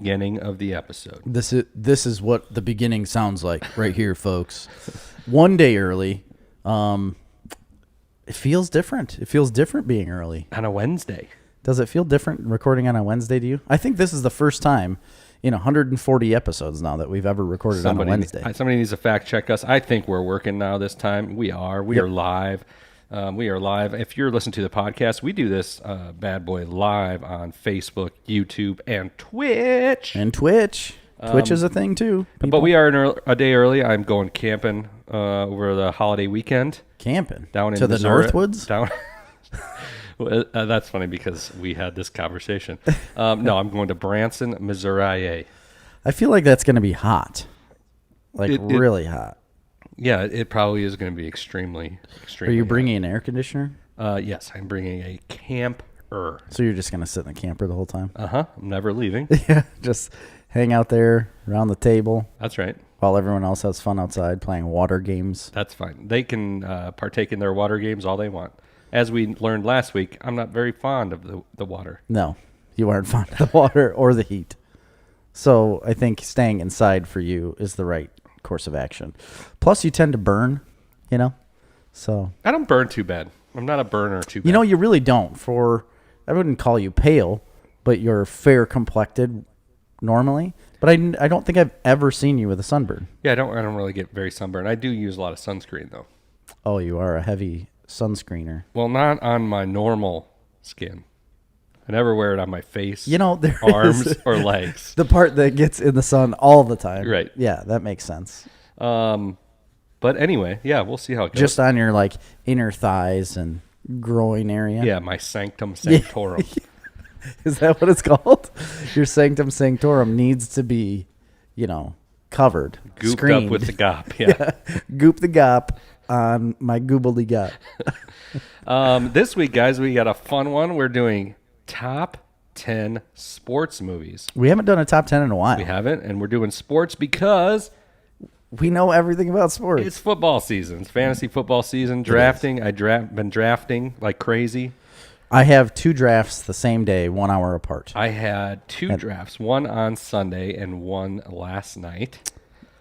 beginning of the episode. This is what the beginning sounds like right here, folks. One day early. It feels different. It feels different being early. On a Wednesday. Does it feel different recording on a Wednesday to you? I think this is the first time in 140 episodes now that we've ever recorded on a Wednesday. Somebody needs to fact check us. I think we're working now this time. We are. We are live. We are live. If you're listening to the podcast, we do this bad boy live on Facebook, YouTube, and Twitch. Twitch is a thing too. People. But we are a day early. I'm going camping over the holiday weekend. Camping? Down in to Missouri, the Northwoods? Down. Well, that's funny because we had this conversation. No, I'm going to Branson, Missouri. I feel like that's going to be hot. Really hot. Yeah, it probably is going to be extremely Are you bringing an air conditioner? Yes, I'm bringing a camper. So you're just going to sit in the camper the whole time? Uh-huh. I'm never leaving. Yeah, just hang out there around the table. That's right. While everyone else has fun outside playing water games. That's fine. They can partake in their water games all they want. As we learned last week, I'm not very fond of the water. No, you aren't fond of the water or the heat. So I think staying inside for you is the right course of action. Plus, you tend to burn, so. I don't burn too bad. I'm not a burner too bad. You really don't. I wouldn't call you pale, but you're fair complected normally. But I don't think I've ever seen you with a sunburn. Yeah, I don't really get very sunburned. I do use a lot of sunscreen though. Oh, you are a heavy sunscreener. Well, not on my normal skin. I never wear it on my face, arms, or legs. The part that gets in the sun all the time. Right. Yeah, that makes sense. But anyway, yeah, we'll see how it goes. Just on your inner thighs and groin area. Yeah, my sanctum sanctorum. Is that what it's called? Your sanctum sanctorum needs to be, covered, gooped screened. Up with the gop. Yeah. Goop the gop on my goobly gop. This week, guys, we got a fun one. We're doing top 10 sports movies. We haven't done a top 10 in a while. We haven't, and we're doing sports because we know everything about sports. It's football season. It's fantasy football season. Drafting. Been drafting like crazy. I have 2 drafts the same day, 1 hour apart. I had 2 drafts, one on Sunday and one last night.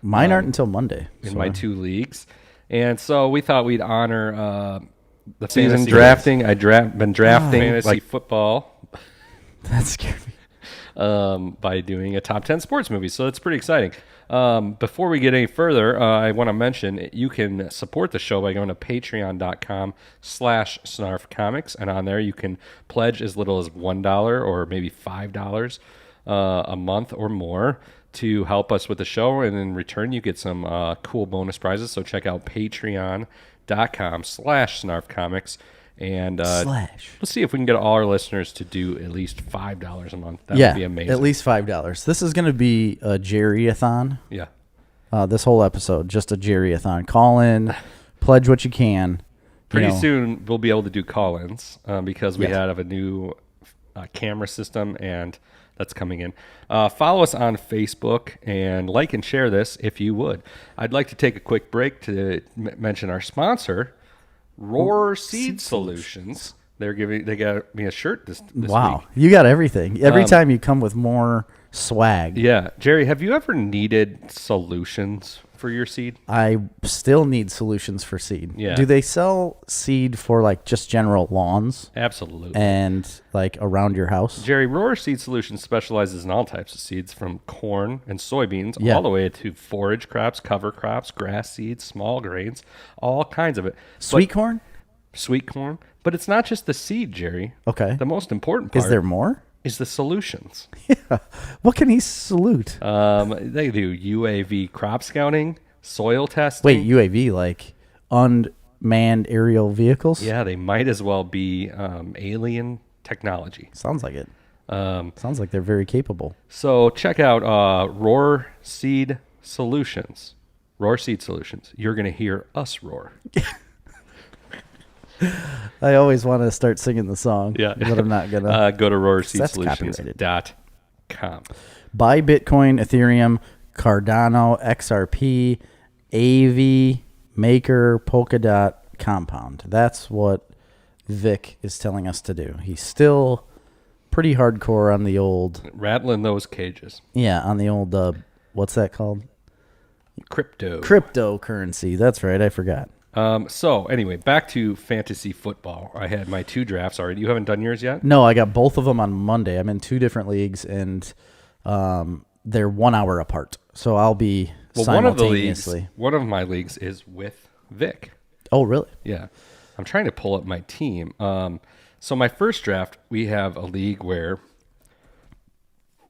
Mine aren't until Monday. In my 2 leagues. And so we thought we'd honor the season drafting. I've been drafting fantasy football. That scared me. By doing a top 10 sports movie. So it's pretty exciting. Before we get any further, I want to mention you can support the show by going to patreon.com/snarfcomics. And on there you can pledge as little as $1 or maybe $5 a month or more to help us with the show. And in return, you get some cool bonus prizes. So check out patreon.com/snarfcomics. And let's see if we can get all our listeners to do at least $5 a month. That would be amazing. At least $5. This is going to be a Jerry-a-thon. Yeah. This whole episode, just a Jerry-a-thon. Call in, pledge what you can. Pretty soon we'll be able to do call-ins because we have a new camera system, and that's coming in. Follow us on Facebook and like and share this if you would. I'd like to take a quick break to mention our sponsor, Roar Seed Solutions. They got me a shirt this wow, week. You got everything. Every time you come with more swag. Yeah. Jerry, have you ever needed solutions for your seed? I still need solutions for seed. Yeah. Do they sell seed for just general lawns? Absolutely. And around your house? Jerry, Roar Seed Solutions specializes in all types of seeds, from corn and soybeans all the way to forage crops, cover crops, grass seeds, small grains, all kinds of it. Sweet corn? Sweet corn. But it's not just the seed, Jerry. Okay. The most important part. Is there more? Is the solutions. Yeah. What can he salute? They do UAV crop scouting, soil testing. Wait, UAV, unmanned aerial vehicles? Yeah, they might as well be alien technology. Sounds like it. Sounds like they're very capable. So check out Roar Seed Solutions. Roar Seed Solutions. You're going to hear us roar. I always want to start singing the song, but I'm not going to. Go to roarseedsolutions.com. Buy Bitcoin, Ethereum, Cardano, XRP, AV, Maker, Polkadot, Compound. That's what Vic is telling us to do. He's still pretty hardcore on the old. Rattling those cages. Yeah, on the old. What's that called? Cryptocurrency. That's right. I forgot. So anyway, back to fantasy football. I had my 2 drafts already. You haven't done yours yet? No, I got both of them on Monday. I'm in 2 different leagues, and they're 1 hour apart. So I'll be simultaneously. One of my leagues is with Vic. Oh, really? Yeah. I'm trying to pull up my team. So my first draft, we have a league where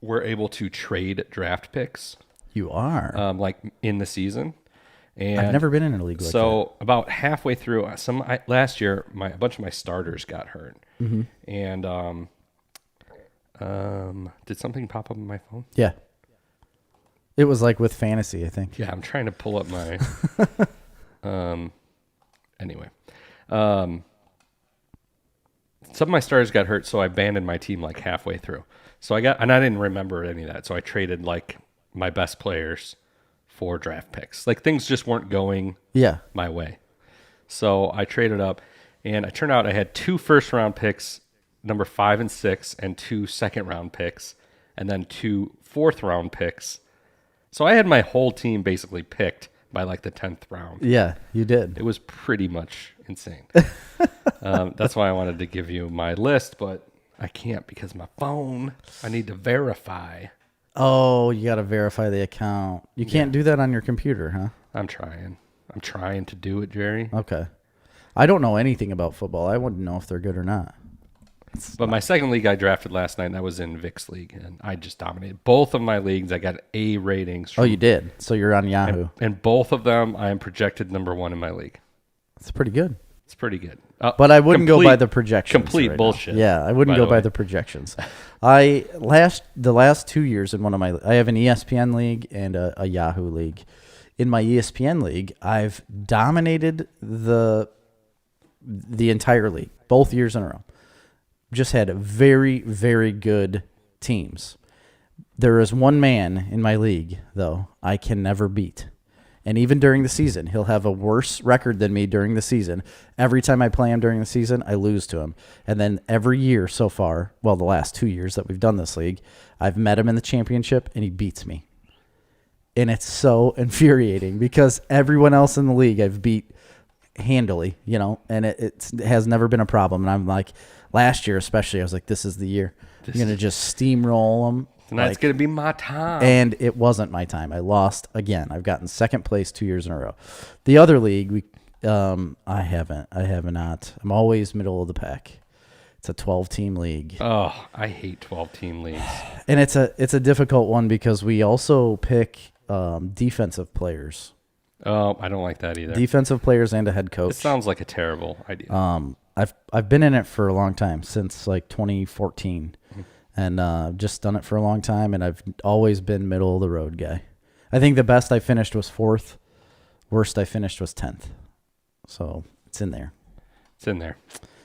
we're able to trade draft picks. You are? Like in the season. And I've never been in a league like that. So about halfway through, last year, a bunch of my starters got hurt. Mm-hmm. And did something pop up on my phone? Yeah. It was like with fantasy, I think. Yeah, I'm trying to pull up my... Anyway. Some of my starters got hurt, so I abandoned my team like halfway through. And I didn't remember any of that, so I traded like my best players for draft picks. Like things just weren't going my way. So I traded up, and it turned out I had 2 first-round picks, number 5 and 6, and 2 second-round picks, and then 2 fourth-round picks. So I had my whole team basically picked by like the 10th round. Yeah, you did. It was pretty much insane. That's why I wanted to give you my list, but I can't because my phone, I need to verify. Oh, you got to verify the account. You can't do that on your computer, huh? I'm trying to do it, Jerry. Okay. I don't know anything about football. I wouldn't know if they're good or not. But my second league I drafted last night, and that was in Vic's league, and I just dominated. Both of my leagues, I got A ratings. Oh, you did? So you're on Yahoo. And both of them, I am projected number 1 in my league. That's pretty good. It's pretty good. But I wouldn't go by the projections. Complete bullshit. Yeah, I wouldn't go by the projections. The last 2 years in one of I have an ESPN league and a Yahoo league. In my ESPN league, I've dominated the entire league, both years in a row. Just had very, very good teams. There is one man in my league, though, I can never beat. And even during the season, he'll have a worse record than me during the season. Every time I play him during the season, I lose to him. And then every year so far, well, the last 2 years that we've done this league, I've met him in the championship, and he beats me. And it's so infuriating because everyone else in the league I've beat handily, and it has never been a problem. And I'm like, last year especially, I was like, this is the year. I'm going to just steamroll them. Tonight it's going to be my time. And it wasn't my time. I lost again. I've gotten second place 2 years in a row. The other league, I have not. I'm always middle of the pack. It's a 12-team league. Oh, I hate 12-team leagues. And it's a difficult one because we also pick defensive players. Oh, I don't like that either. Defensive players and a head coach. It sounds like a terrible idea. I've been in it for a long time, since like 2014. And just done it for a long time, and I've always been middle of the road guy. I think the best I finished was 4th. Worst I finished was 10th. So it's in there. It's in there.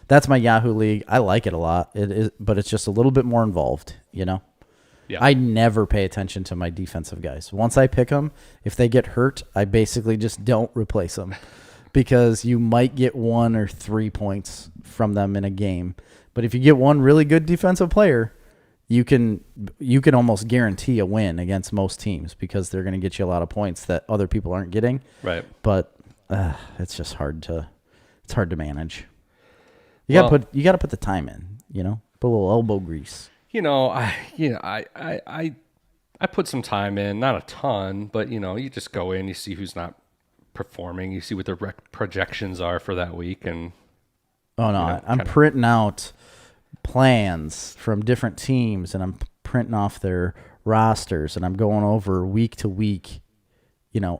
That's my Yahoo league. I like it a lot. It is, but it's just a little bit more involved, Yeah. I never pay attention to my defensive guys. Once I pick them, if they get hurt, I basically just don't replace them because you might get 1 or 3 points from them in a game. But if you get one really good defensive player, you can almost guarantee a win against most teams because they're going to get you a lot of points that other people aren't getting. Right. But it's just hard to manage. You got to put the time in, put a little elbow grease. I put some time in, not a ton, but you just go in, you see who's not performing, you see what their projections are for that week, and I'm printing out plans from different teams, and I'm printing off their rosters, and I'm going over week to week,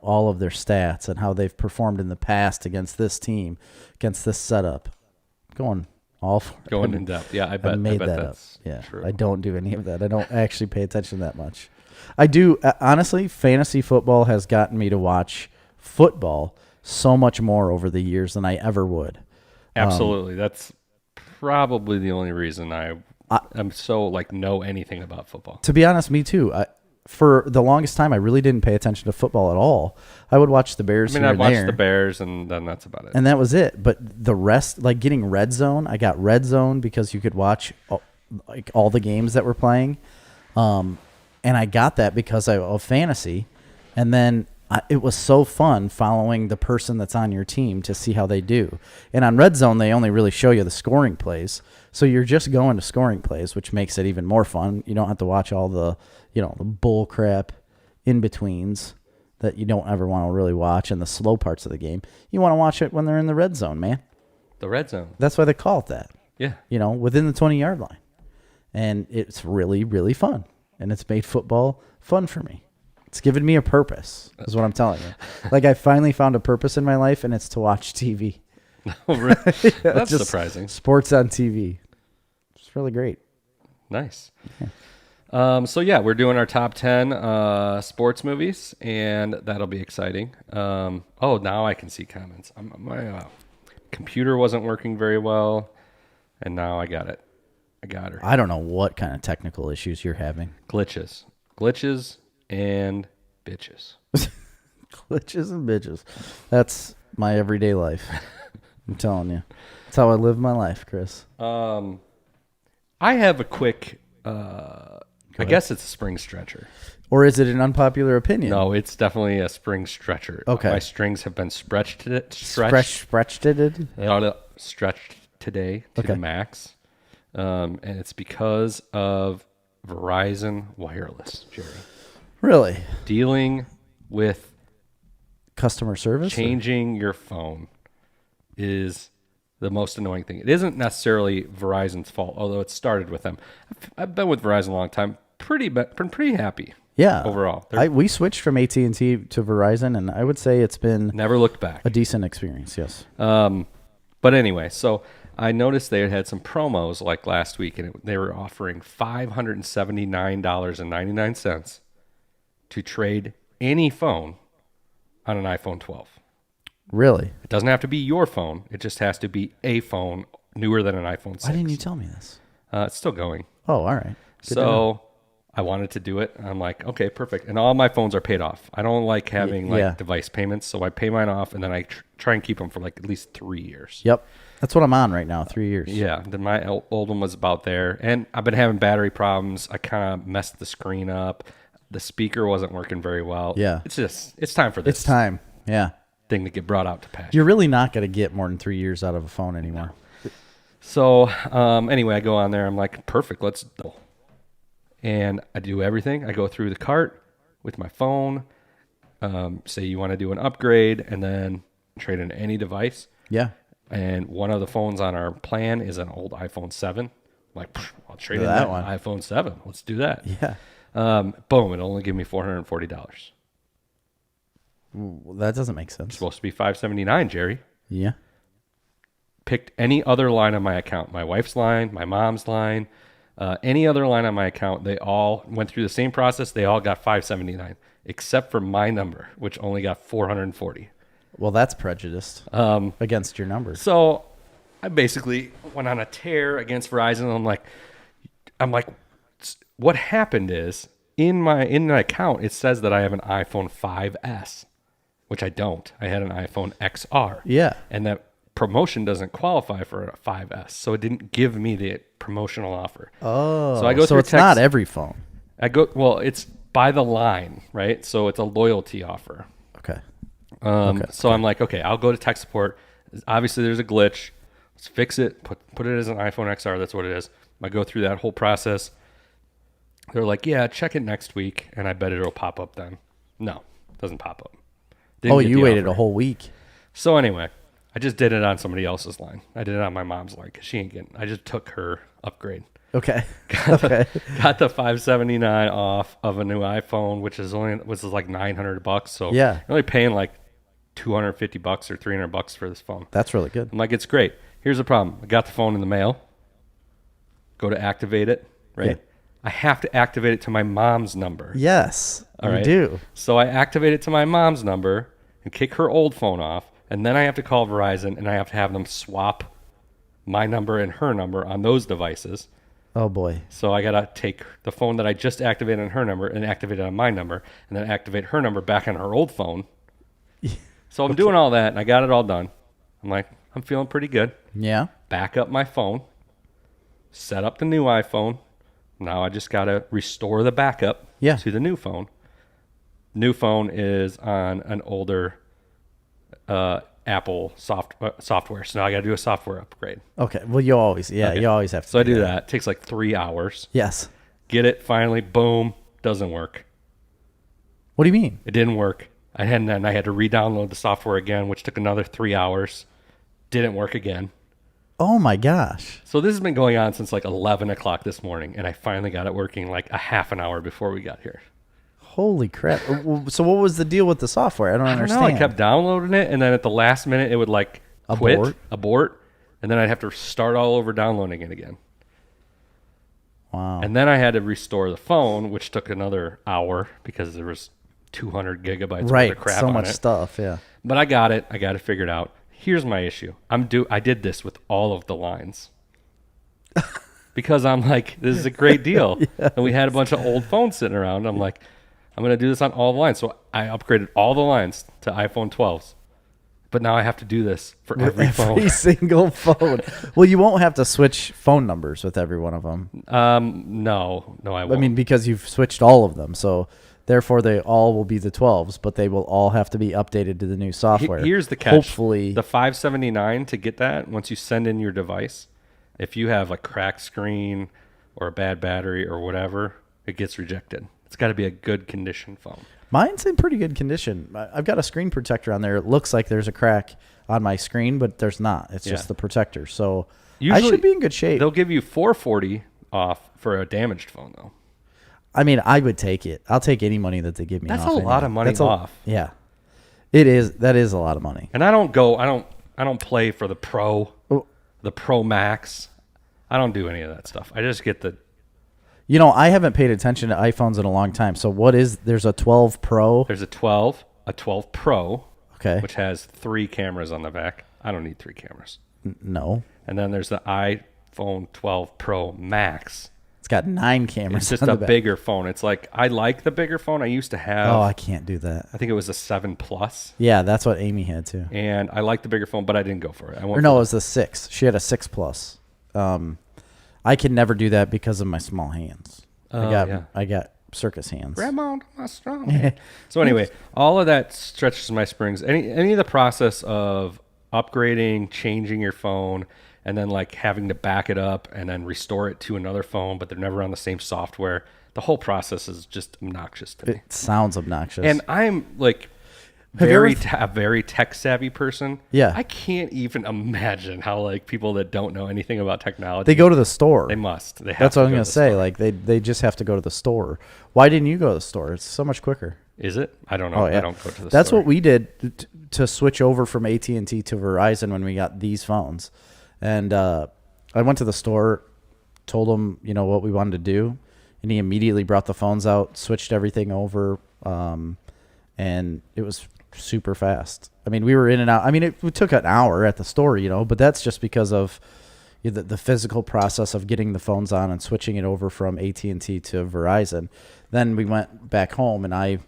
all of their stats and how they've performed in the past against this team, against this setup. Going in depth. Yeah, I bet that's true. I don't do any of that. I don't actually pay attention that much. I do, honestly, fantasy football has gotten me to watch football so much more over the years than I ever would. Absolutely. That's probably the only reason I'm so know anything about football. To be honest, me too. For the longest time, I really didn't pay attention to football at all. I would watch the Bears. I watched the Bears, and then that's about it. And that was it. But the rest, getting Red Zone, I got Red Zone because you could watch like all the games that we're playing. And I got that because of fantasy. And then it was so fun following the person that's on your team to see how they do. And on Red Zone, they only really show you the scoring plays. So you're just going to scoring plays, which makes it even more fun. You don't have to watch all the, the bull crap in-betweens that you don't ever want to really watch and the slow parts of the game. You want to watch it when they're in the red zone, man. The red zone. That's why they call it that. Yeah. Within the 20-yard line. And it's really, really fun. And it's made football fun for me. It's given me a purpose, is what I'm telling you. Like, I finally found a purpose in my life, and it's to watch TV. Oh, really? That's surprising. Sports on TV. It's really great. Nice. So, we're doing our top 10 sports movies, and that'll be exciting. Now I can see comments. My computer wasn't working very well, and now I got it. I got her. I don't know what kind of technical issues you're having. Glitches and bitches. Glitches and bitches. That's my everyday life. I'm telling you. That's how I live my life, Chris. I have a quick, I guess it's a spring stretcher. Or is it an unpopular opinion? No, it's definitely a spring stretcher. Okay. My strings have been stretched today to the max. And it's because of Verizon Wireless, Jerry. Really? Dealing with customer service? Changing your phone is the most annoying thing. It isn't necessarily Verizon's fault, although it started with them. I've been with Verizon a long time. Been pretty happy. Yeah. Overall. We switched from AT&T to Verizon, and I would say it's been... Never looked back. A decent experience, yes. But anyway, so I noticed they had some promos like last week, and they were offering $579.99 to trade any phone on an iPhone 12. Really? It doesn't have to be your phone. It just has to be a phone newer than an iPhone 6. Why didn't you tell me this? It's still going. Oh, all right. Good so I wanted to do it. I'm like, okay, perfect. And all my phones are paid off. I don't like having device payments, so I pay mine off, and then I try and keep them for like at least 3 years. Yep. That's what I'm on right now, 3 years. Yeah. Then my old one was about there. And I've been having battery problems. I kind of messed the screen up. The speaker wasn't working very well. Yeah. It's time for this. It's time. Yeah. Thing to get brought out to pasture. You're really not going to get more than 3 years out of a phone anymore. No. So anyway, I go on there. I'm like, perfect. Let's go. And I do everything. I go through the cart with my phone. Say you want to do an upgrade and then trade in any device. Yeah. And one of the phones on our plan is an old iPhone 7. I'm like, I'll trade in that that one. iPhone 7. Let's do that. Yeah. Boom. It'll only give me $440. Well, that doesn't make sense. It's supposed to be $579, Jerry. Yeah. Picked any other line on my account. My wife's line, my mom's line, any other line on my account. They all went through the same process. They all got $579, except for my number, which only got $440. Well, that's prejudiced against your numbers. So I basically went on a tear against Verizon. I'm like, what happened is in my account, it says that I have an iPhone 5S, which I don't. I had an iPhone XR. Yeah. And that promotion doesn't qualify for a 5S, so it didn't give me the promotional offer. Oh, so I go so it's not every phone. It's by the line, right? So it's a loyalty offer. Okay. So I'm like, okay, I'll go to tech support. Obviously, there's a glitch. Let's fix it. Put it as an iPhone XR. That's what it is. I go through that whole process. They're like, yeah, check it next week, and I bet it'll pop up then. No, it doesn't pop up. You waited a whole week. So anyway, I just did it on somebody else's line. I did it on my mom's line because she ain't getting. I just took her upgrade. Okay. Got the $579 off of a new iPhone, which is like $900. So yeah, you're only paying like $250 or $300 for this phone. That's really good. I'm like, it's great. Here's the problem. I got the phone in the mail. Go to activate it, right? Yeah. I have to activate it to my mom's number. Yes, all right. You do. So I activate it to my mom's number and kick her old phone off, and then I have to call Verizon, and I have to have them swap my number and her number on those devices. Oh, boy. So I got to take the phone that I just activated on her number and activate it on my number, and then activate her number back on her old phone. So I'm doing all that, and I got it all done. I'm like, I'm feeling pretty good. Yeah. Back up my phone. set up the new iPhone. Now I just got to restore the backup to the new phone. New phone is on an older Apple software. So now I got to do a software upgrade. Okay. Well, you always have to. So I do that. It takes like 3 hours. Yes. Get it, finally, boom, doesn't work. What do you mean? It didn't work. And then I had to re-download the software again, which took another 3 hours. Didn't work again. Oh my gosh. So this has been going on since like 11 o'clock this morning, and I finally got it working like a half an hour before we got here. Holy crap. So what was the deal with the software? I don't understand. I kept downloading it, and then at the last minute, it would like abort, and then I'd have to start all over downloading it again. Wow. And then I had to restore the phone, which took another hour because there was 200 gigabytes worth of crap on it. So much stuff, yeah. But I got it. I got it figured out. Here's my issue. I did this with all of the lines. Because I'm like, this is a great deal. Yes. And we had a bunch of old phones sitting around. I'm like, I'm going to do this on all the lines. So I upgraded all the lines to iPhone 12s. But now I have to do this for every phone. Every single phone. Well, you won't have to switch phone numbers with every one of them. No, I won't. I mean, because you've switched all of them. So therefore, they all will be the 12s, but they will all have to be updated to the new software. Here's the catch. Hopefully. The $579 to get that, once you send in your device, if you have a cracked screen or a bad battery or whatever, it gets rejected. It's got to be a good condition phone. Mine's in pretty good condition. I've got a screen protector on there. It looks like there's a crack on my screen, but there's not. It's just the protector. So usually, I should be in good shape. They'll give you $440 off for a damaged phone, though. I mean, I would take it. I'll take any money that they give me. That's off a lot of money off. Yeah, it is. That is a lot of money. And I don't play for the Pro, the Pro Max. I don't do any of that stuff. I just get the. You know, I haven't paid attention to iPhones in a long time. So there's a 12 Pro. There's a 12 Pro, okay, which has 3 cameras on the back. I don't need 3 cameras. No. And then there's the iPhone 12 Pro Max. It's got 9 cameras. It's just a bigger phone. It's like, I like the bigger phone. I used to have. Oh, I can't do that. I think it was a 7 Plus. Yeah, that's what Amy had too. And I like the bigger phone, but I didn't go for it. It was the 6. She had a 6 Plus. I can never do that because of my small hands. I got circus hands. Grandma, my strong. So anyway, all of that stretches my springs. Any of the process of upgrading, changing your phone, and then like having to back it up and then restore it to another phone, but they're never on the same software. The whole process is just obnoxious to me. It sounds obnoxious. And I'm like a very tech savvy person. Yeah. I can't even imagine how like people that don't know anything about technology. They go to the store. They must. They have That's to what I'm go going to say. store. Like they just have to go to the store. Why didn't you go to the store? It's so much quicker. Is it? I don't know. Oh, yeah. I don't go to the store. That's what we did to switch over from AT&T to Verizon when we got these phones. And I went to the store, told him, what we wanted to do, and he immediately brought the phones out, switched everything over, and it was super fast. I mean, we were in and out. I mean, it took an hour at the store, but that's just because of the physical process of getting the phones on and switching it over from AT&T to Verizon. Then we went back home and I,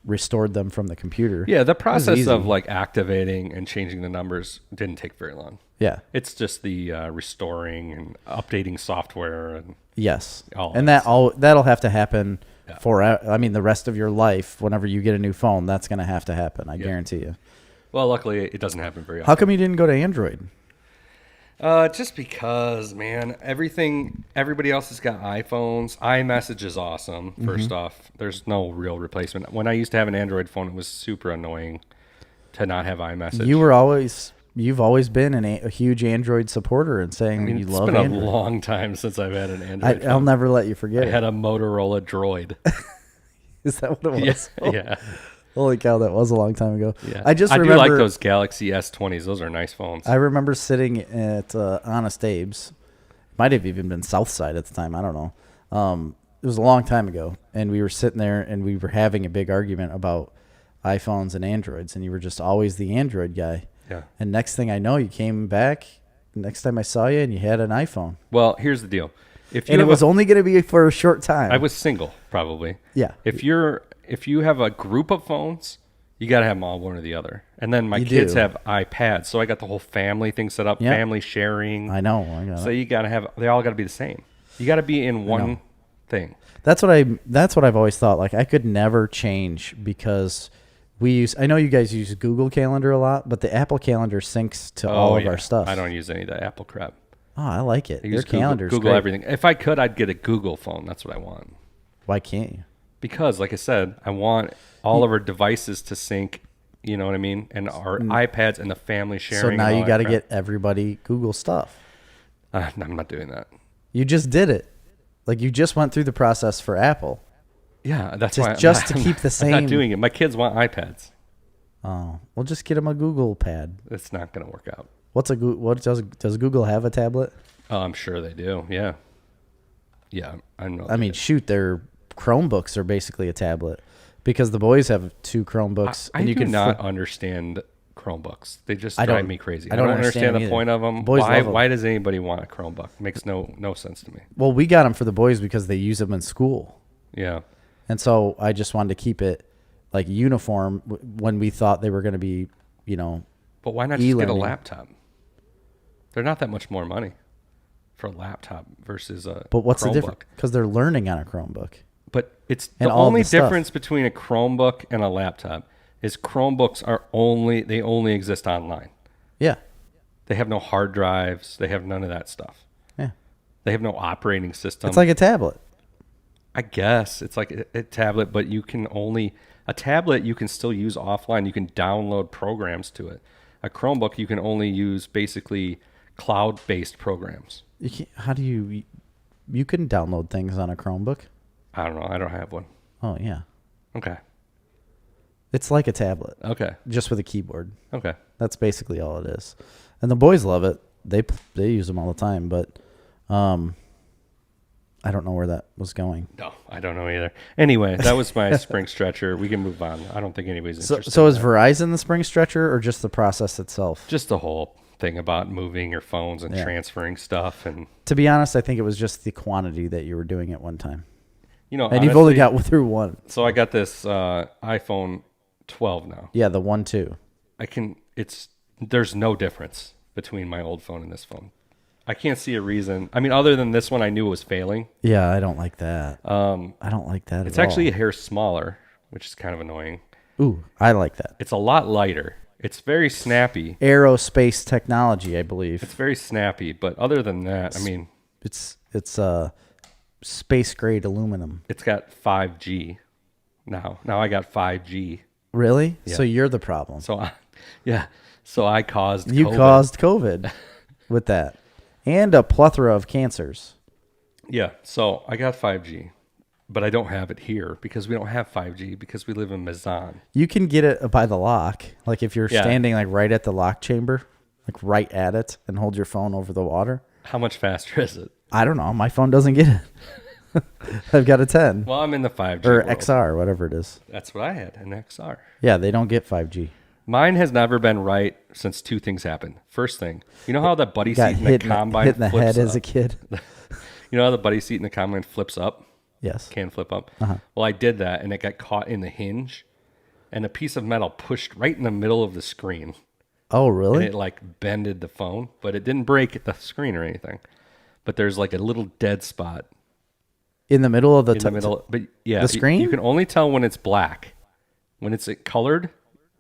restored them from the computer. Yeah, the process of like activating and changing the numbers didn't take very long. Yeah. It's just the restoring and updating software and yes. And that'll have to happen the rest of your life. Whenever you get a new phone, that's going to have to happen. I guarantee you. Well, luckily it doesn't happen very often. How come you didn't go to Android? Just because, man, everybody else has got iPhones. iMessage is awesome. First off, there's no real replacement. When I used to have an Android phone, it was super annoying to not have iMessage. You've always been a huge Android supporter and saying you love Android. It's been a long time since I've had an Android phone. I'll never let you forget I had a Motorola Droid. Is that what it was? Yeah. Holy cow, that was a long time ago. Yeah. I do like those Galaxy S20s. Those are nice phones. I remember sitting at Honest Abe's. Might have even been Southside at the time. I don't know. It was a long time ago, and we were sitting there, and we were having a big argument about iPhones and Androids, and you were just always the Android guy. Yeah. And next thing I know, you came back. Next time I saw you, and you had an iPhone. Well, here's the deal. And it was only going to be for a short time. I was single, probably. Yeah. If you have a group of phones, You got to have them all, one or the other. And then my You kids do. have iPads, so I got the whole family thing set up, Yep. family sharing. I know. So you got to have, they all got to be the same. You got to be in one thing. That's what I've always thought. Like I could never change because I know you guys use Google Calendar a lot, but the Apple Calendar syncs to all of our stuff. I don't use any of the Apple crap. Oh, I like it. I Their use calendar's Google great. everything. If I could, I'd get a Google phone. That's what I want. Why can't you? Because, like I said, I want all of our devices to sync. You know what I mean? And our iPads and the family sharing. So now and all you that got to crap. get everybody Google stuff. I'm not doing that. You just did it. Like you just went through the process for Apple. Yeah, that's Just- why. just to keep the I'm same- not doing it. My kids want iPads. Oh, well, just get them a Google Pad. It's not going to work out. What does Google have a tablet? Oh, I'm sure they do. Yeah. Yeah, I know. I mean, shoot, their Chromebooks are basically a tablet because the boys have 2 Chromebooks. I do not understand Chromebooks. They just I drive don't- me crazy. I I don't don't understand understand the either. point of them. Boys love 'em. them. Why does anybody want a Chromebook? Makes no sense to me. Well, we got them for the boys because they use them in school. Yeah. And so I just wanted to keep it like uniform when we thought they were going to be, But why not just get a E-learning. laptop? They're not that much more money for a laptop versus a but what's the Chromebook. difference? Because they're learning on a Chromebook. But it's And the all only the stuff. difference between a Chromebook and a laptop is Chromebooks they only exist online. Yeah. They have no hard drives. They have none of that stuff. Yeah. They have no operating system. It's like a tablet. I guess it's like a tablet, but a tablet you can still use offline. You can download programs to it. A Chromebook you can only use basically cloud-based programs. How do you can download things on a Chromebook? I don't know. I don't have one. Oh, yeah. Okay. It's like a tablet, Okay. just with a keyboard. Okay. That's basically all it is. And the boys love it. They use them all the time, but I don't know where that was going. No, I don't know either. Anyway, that was my spring stretcher. We can move on. I don't think anybody's interested. So in is that. Verizon the spring stretcher or just the process itself? Just the whole thing about moving your phones and Yeah. transferring stuff, and To be honest, I think it was just the quantity that you were doing at one time. and You've only got through one. So I got this iPhone 12 now. Yeah, the 1-2. There's no difference between my old phone and this phone. I can't see a reason. I mean, other than this one, I knew it was failing. Yeah, I don't like that. I don't like that It's at all. actually a hair smaller, which is kind of annoying. Ooh, I like that. It's a lot lighter. It's very snappy. Aerospace technology, I believe. It's very snappy, but other than that, I mean, It's space grade aluminum. it's got 5G now. Now I got 5G. Really? Yeah. So you're the problem. So I caused You COVID. caused COVID with that. And a plethora of cancers. Yeah, so I got 5G, but I don't have it here because we don't have 5G because we live in Mazan. You can get it by the lock. Like if you're Yeah. standing like right at the lock chamber, like right at it and hold your phone over the water. How much faster is it? I don't know. My phone doesn't get it. I've got a 10 Well, I'm in the 5G or world. XR, whatever it is. That's what I had, an XR. Yeah, they don't get 5G. Mine has never been right since 2 things happened. First thing, you know how the buddy Got seat in the combine hit in the flips head up? as a kid. You know how the buddy seat in the combine flips up? Yes. Can flip up? Uh-huh. Well, I did that, and it got caught in the hinge, and a piece of metal pushed right in the middle of the screen. Oh, And really? it like bended the phone, but it didn't break the screen or anything. But there's like a little dead spot In the middle of the in the middle. But yeah, the screen? You can only tell when it's black. When it's colored,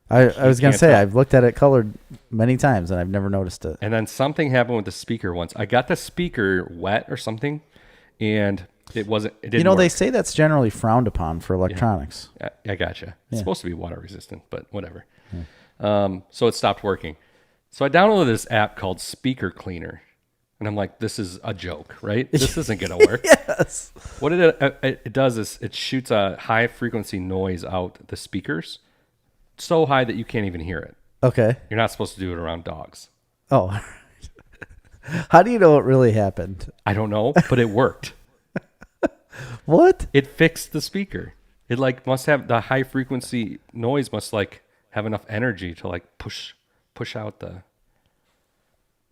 I was going can't to say, tell. I've looked at it colored many times and I've never noticed it. and then something happened with the speaker once. I got the speaker wet or something, and it wasn't. It didn't. They work. say that's generally frowned upon for electronics. I gotcha. It's supposed to be water resistant, but whatever. Hmm. So it stopped working. So I downloaded this app called Speaker Cleaner, and I'm like, this is a joke, right? This isn't gonna work. Yes. What it does is it shoots a high frequency noise out the speakers, so high that you can't even hear it. Okay. You're not supposed to do it around dogs. Oh. How do you know what really happened? I don't know, but it worked. What? It fixed the speaker. It like must have the high frequency noise must like have enough energy to like push out the.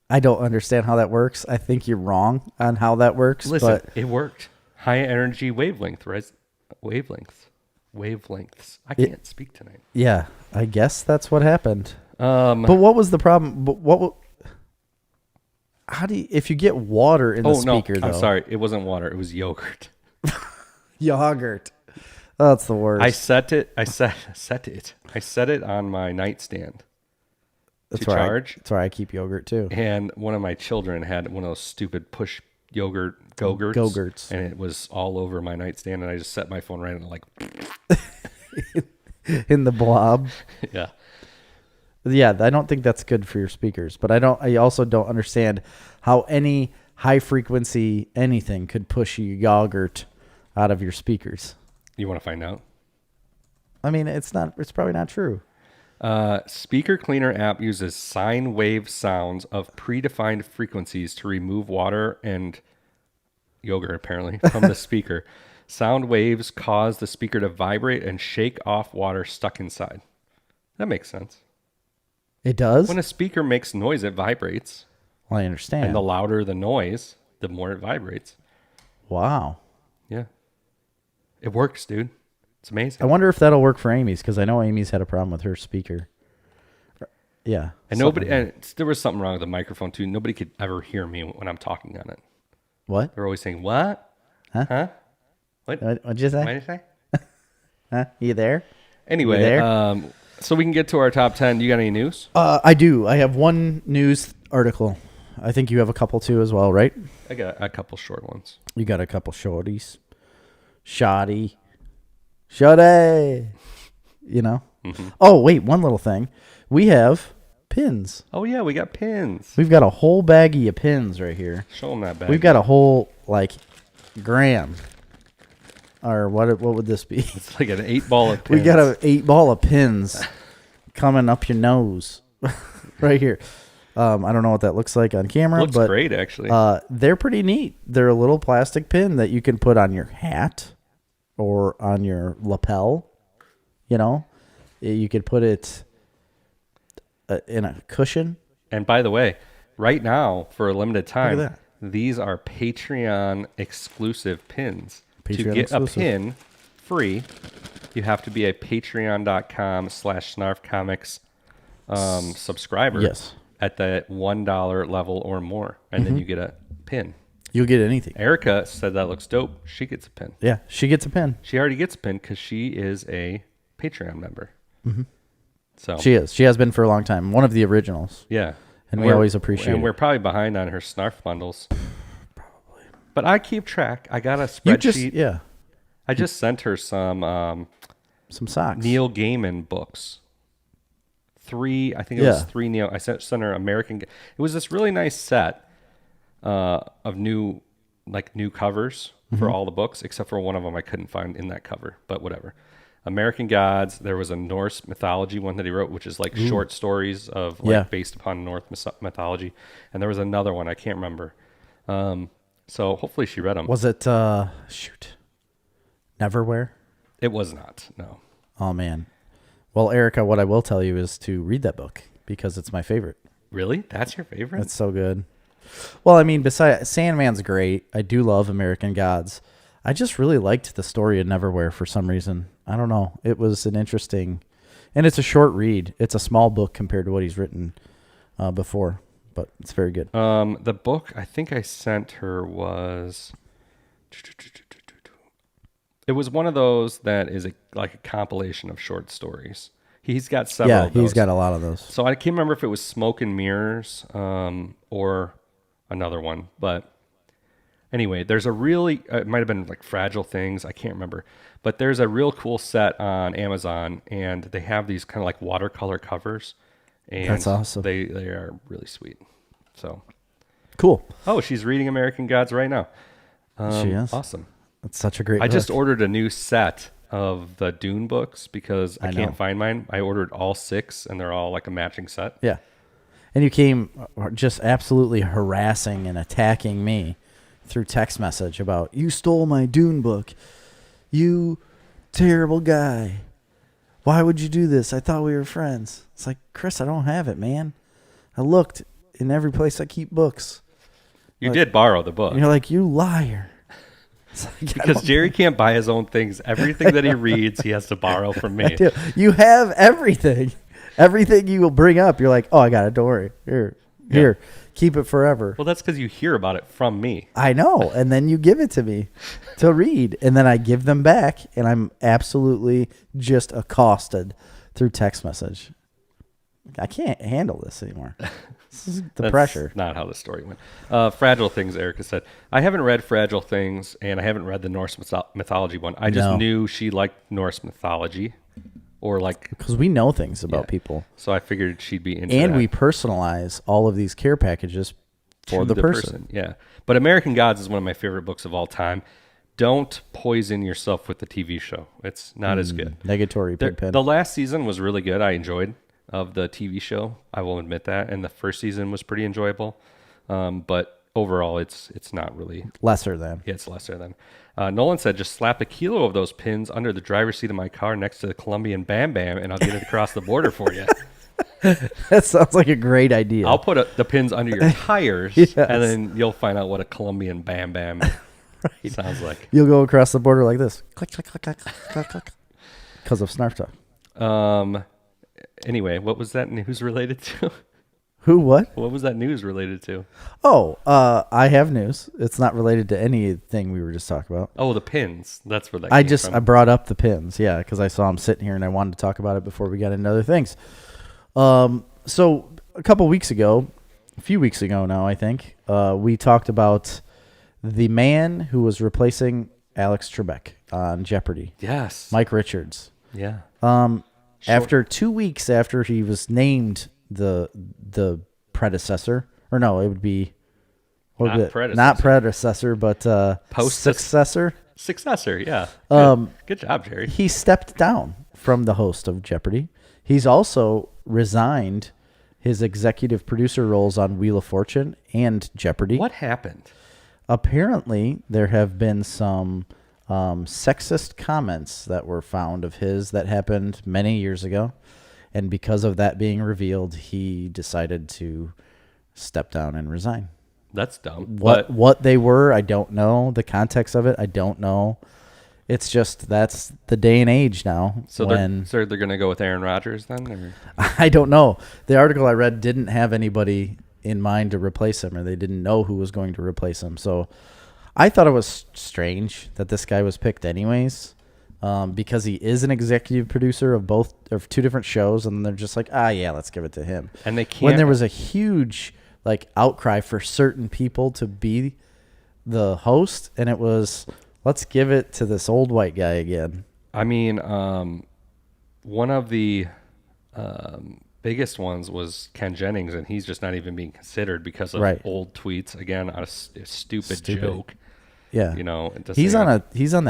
I don't understand how that works. I think you're wrong on how that works. Listen, but it worked. High energy wavelength, right? Wavelengths. wavelengths. I can't speak tonight. Yeah, I guess that's what happened. But what was the problem? How do you, if you get water in the speaker, though? I'm sorry. It wasn't water. It was yogurt. Yogurt. That's the worst. I set it on my nightstand to charge. That's where I keep yogurt, too. And one of my children had one of those stupid push Go-Gurts. And it was all over my nightstand. And I just set my phone right in like... in the blob. Yeah. Yeah, I don't think that's good for your speakers. But I also don't understand how any high frequency anything could push yogurt out of your speakers. You want to find out? I mean, it's probably not true. Speaker Cleaner app uses sine wave sounds of predefined frequencies to remove water and yogurt, apparently, from the speaker. Sound waves cause the speaker to vibrate and shake off water stuck inside. That makes sense. It does? When a speaker makes noise, it vibrates. Well, I understand. And the louder the noise, the more it vibrates. Wow. Yeah. It works, dude. It's amazing. I wonder if that'll work for Amy's, because I know Amy's had a problem with her speaker. Yeah. And there was something wrong with the microphone, too. Nobody could ever hear me when I'm talking on it. What? They're always saying, what? Huh? What'd you say? What did you say? Huh? You there? Anyway, you there? So we can get to our top 10. You got any news? I do. I have one news article. I think you have a couple too as well, right? I got a couple short ones. You got a couple shorties. Shoddy. You know? Mm-hmm. Oh, wait, one little thing. We have pins. Oh, yeah, we got pins. We've got a whole baggie of pins right here. Show them that bag. We've got a whole, gram. Or what would this be? It's like an 8-ball of pins. We got an 8-ball of pins coming up your nose right here. I don't know what that looks like on camera. Looks great, actually. They're pretty neat. They're a little plastic pin that you can put on your hat or on your lapel. You know, you could put it in a cushion. And by the way, right now, for a limited time, Look at these are Patreon exclusive pins. To Patreon get exclusive. a pin free, you have to be a patreon.com/snarfcomics subscriber. Yes. At the $1 level or more. And then you get a pin. You'll get anything. Erica said that looks dope. She gets a pin. Yeah, she gets a pin. She already gets a pin because she is a Patreon member. Mm-hmm. So She is. She has been for a long time. One of the originals. Yeah. And we always appreciate And it. we're probably behind on her Snarf bundles. Probably. But I keep track. I got a spreadsheet. I just sent her some socks. Neil Gaiman books. I think it was 3 Neil. I sent her American. It was this really nice set of new covers for all the books, except for one of them I couldn't find in that cover, but whatever. American Gods. There was a Norse mythology one that he wrote, which is like short stories of based upon Norse mythology. And there was another one I can't remember. So hopefully she read them. Was it Neverwhere? It was not. No. Oh man. Well, Erica, what I will tell you is to read that book because it's my favorite. Really? That's your favorite? It's so good. Well, I mean, besides Sandman's great. I do love American Gods. I just really liked the story of Neverwhere for some reason. I don't know. It was an interesting, and it's a short read. It's a small book compared to what he's written before, but it's very good. The book I think I sent her was, it was one of those that is like a compilation of short stories. He's got several of those. He's got a lot of those. So I can't remember if it was Smoke and Mirrors or another one. But anyway, there's a really, it might have been like Fragile Things. I can't remember. But there's a real cool set on Amazon, and they have these kind of like watercolor covers. And that's awesome. They are really sweet. So cool. Oh, she's reading American Gods right now. She is. Awesome. That's such a great book. I just ordered a new set of the Dune books because I can't find mine. I ordered all 6, and they're all like a matching set. Yeah. And you came just absolutely harassing and attacking me through text message about, you stole my Dune book. You terrible guy. Why would you do this? I thought we were friends. It's like, Chris, I don't have it, man. I looked in every place I keep books. You did borrow the book. And you're like, you liar. Because Jerry can't buy his own things. Everything that he reads, he has to borrow from me. You have everything. Everything you will bring up, you're like, oh, I got it. Don't worry. Here, keep it forever. Well, that's because you hear about it from me. I know. And then you give it to me to read. And then I give them back, and I'm absolutely just accosted through text message. I can't handle this anymore. This is the pressure. Not how the story went. Fragile Things, Erica said. I haven't read Fragile Things, and I haven't read the Norse mythology one. I just knew she liked Norse mythology. Or because we know things about people. So I figured she'd be into and that. we personalize all of these care packages for the person. Yeah. But American Gods is one of my favorite books of all time. Don't poison yourself with the TV show. It's not as good. Negatory Pigpen. The last season was really good. I enjoyed of the TV show. I will admit that. And the first season was pretty enjoyable. But overall, it's not really. Lesser than. Yeah, it's lesser than. Nolan said, just slap a kilo of those pins under the driver's seat of my car next to the Colombian Bam Bam, and I'll get it across the border for you. That sounds like a great idea. I'll put the pins under your tires, and then you'll find out what a Colombian Bam Bam sounds like. You'll go across the border like this. Click, click, click, click, click, click. Because of Snarf Talk. Anyway, what was that news related to? Who, what? What was that news related to? Oh, I have news. It's not related to anything we were just talking about. Oh, the pins. That's where that came from. I brought up the pins, yeah, because I saw them sitting here and I wanted to talk about it before we got into other things. So a few weeks ago now, I think, we talked about the man who was replacing Alex Trebek on Jeopardy. Yes. Mike Richards. Yeah. After 2 weeks after he was named the predecessor, or no, it would be not predecessor, but successor. Successor, yeah. Good job, Jerry. He stepped down from the host of Jeopardy. He's also resigned his executive producer roles on Wheel of Fortune and Jeopardy. What happened? Apparently, there have been some sexist comments that were found of his that happened many years ago. And because of that being revealed, he decided to step down and resign. That's dumb. What they were, I don't know. The context of it, I don't know. It's just that's the day and age now. So they're going to go with Aaron Rodgers then? Or? I don't know. The article I read didn't have anybody in mind to replace him, or they didn't know who was going to replace him. So I thought it was strange that this guy was picked anyways. Because he is an executive producer of two different shows, and they're just like, yeah, let's give it to him. And they can't. When there was a huge outcry for certain people to be the host, and it was, let's give it to this old white guy again. I mean, one of the biggest ones was Ken Jennings, and he's just not even being considered because of old tweets. Again, on a stupid joke. Yeah, he's on that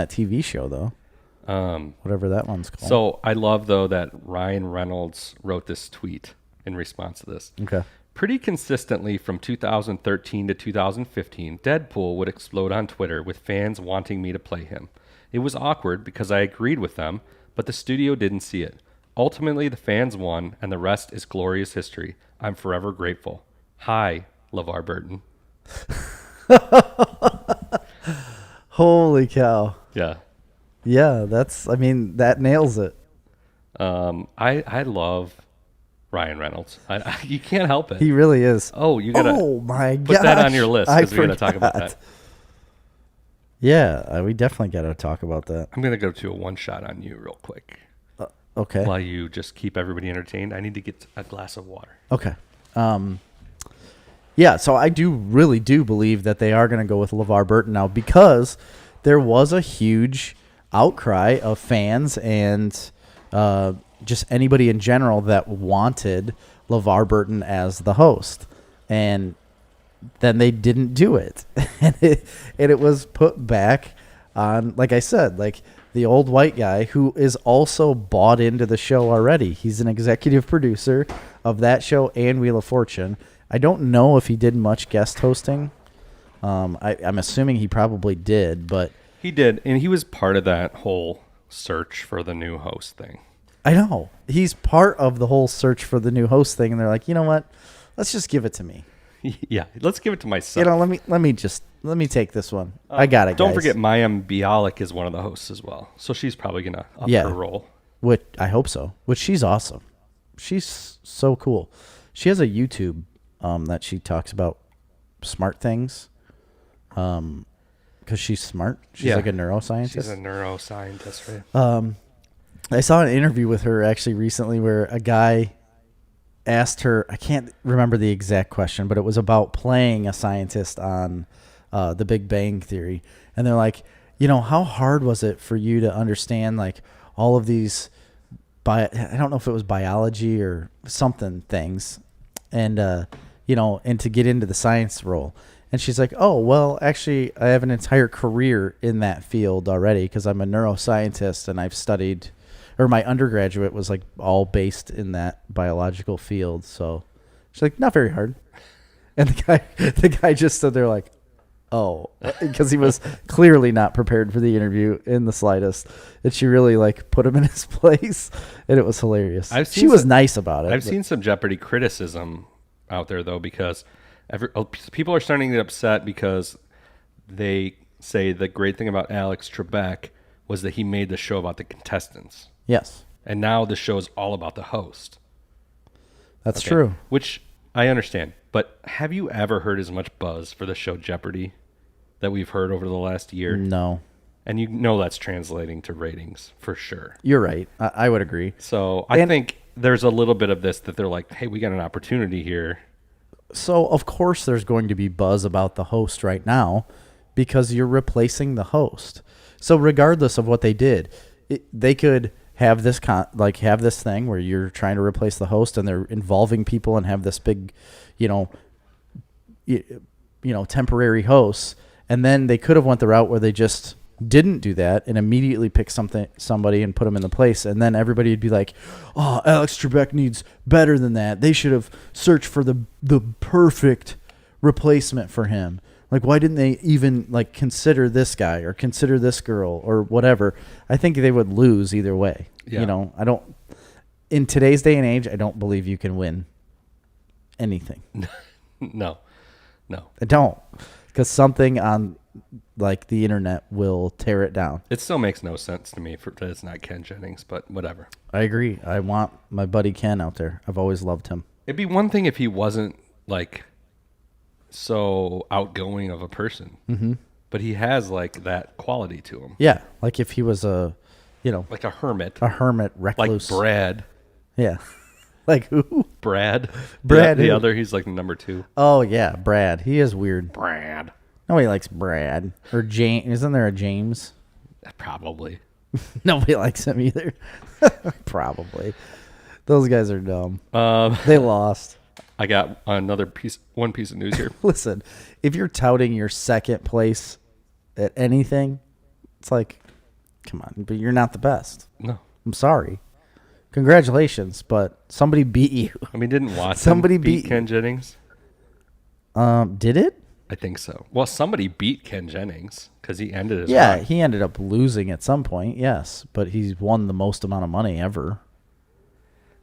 TV show though. Whatever that one's called. So I love, though, that Ryan Reynolds wrote this tweet in response to this. Okay. Pretty consistently from 2013 to 2015, Deadpool would explode on Twitter with fans wanting me to play him. It was awkward because I agreed with them, but the studio didn't see it. Ultimately, the fans won, and the rest is glorious history. I'm forever grateful. Hi, LeVar Burton. Holy cow. Yeah. Yeah, that nails it. I love Ryan Reynolds. You can't help it. He really is. Oh, you gotta. Oh my god! Put that on your list because we're gonna talk about that. Yeah, we definitely gotta talk about that. I'm gonna go to a one shot on you real quick. Okay. While you just keep everybody entertained, I need to get a glass of water. Okay. Yeah, so I really do believe that they are gonna go with LeVar Burton now because there was a huge outcry of fans and just anybody in general that wanted LeVar Burton as the host, and then they didn't do it, and it was put back on, like I said, the old white guy who is also bought into the show already. He's an executive producer of that show and Wheel of Fortune. I don't know if he did much guest hosting. I'm assuming he probably did, but he did, and he was part of that whole search for the new host thing. I know. He's part of the whole search for the new host thing, and they're like, you know what? Let's just give it to me. Yeah, let's give it to myself. You know, let me take this one. I got it. Don't guys. forget, Mayim Bialik is one of the hosts as well, so she's probably gonna up her role. Which I hope so. Which she's awesome. She's so cool. She has a YouTube that she talks about smart things. Because she's smart. She's like a neuroscientist. She's a neuroscientist, right? I saw an interview with her actually recently where a guy asked her, I can't remember the exact question, but it was about playing a scientist on The Big Bang Theory. And they're like, you know, how hard was it for you to understand like all of these, I don't know if it was biology or something things, and, you know, and to get into the science role. And she's like, oh, well, actually, I have an entire career in that field already because I'm a neuroscientist and I've studied, or my undergraduate was like all based in that biological field. So she's like, not very hard. And the guy just stood there like, oh, because he was clearly not prepared for the interview in the slightest. And she really like put him in his place, and it was hilarious. She was nice about it. I've seen some Jeopardy criticism out there though, because people are starting to get upset because they say the great thing about Alex Trebek was that he made the show about the contestants. Yes. And now the show is all about the host. That's true. Which I understand. But have you ever heard as much buzz for the show Jeopardy that we've heard over the last year? No. And you know that's translating to ratings for sure. You're right. I would agree. So I think there's a little bit of this that they're like, hey, we got an opportunity here. So, of course, there's going to be buzz about the host right now because you're replacing the host. So regardless of what they did, they could have this have this thing where you're trying to replace the host and they're involving people and have this big, temporary hosts. And then they could have went the route where they just didn't do that and immediately pick somebody and put them in the place, and then everybody would be like, oh, Alex Trebek needs better than that. They should have searched for the perfect replacement for him. Like, why didn't they even like consider this guy or consider this girl or whatever? I think they would lose either way. Yeah. I don't, in today's day and age, I don't believe you can win anything. No. I don't, because something on like the internet will tear it down. It still makes no sense to me that it's not Ken Jennings, but whatever. I agree. I want my buddy Ken out there. I've always loved him. It'd be one thing if he wasn't like so outgoing of a person, but he has like that quality to him. Yeah, like if he was like a hermit, recluse, like Brad. Yeah, like who? Brad. The other, he's like number 2. Oh yeah, Brad. He is weird. Brad. Nobody likes Brad or James. Isn't there a James? Probably. Nobody likes him either. Probably. Those guys are dumb. They lost. I got one piece of news here. Listen, if you're touting your second place at anything, it's like, come on, but you're not the best. No. I'm sorry. Congratulations, but somebody beat you. I mean, didn't Watson beat Ken Jennings? Did it? I think so. Well, somebody beat Ken Jennings because he ended his run. He ended up losing at some point, yes, but he's won the most amount of money ever.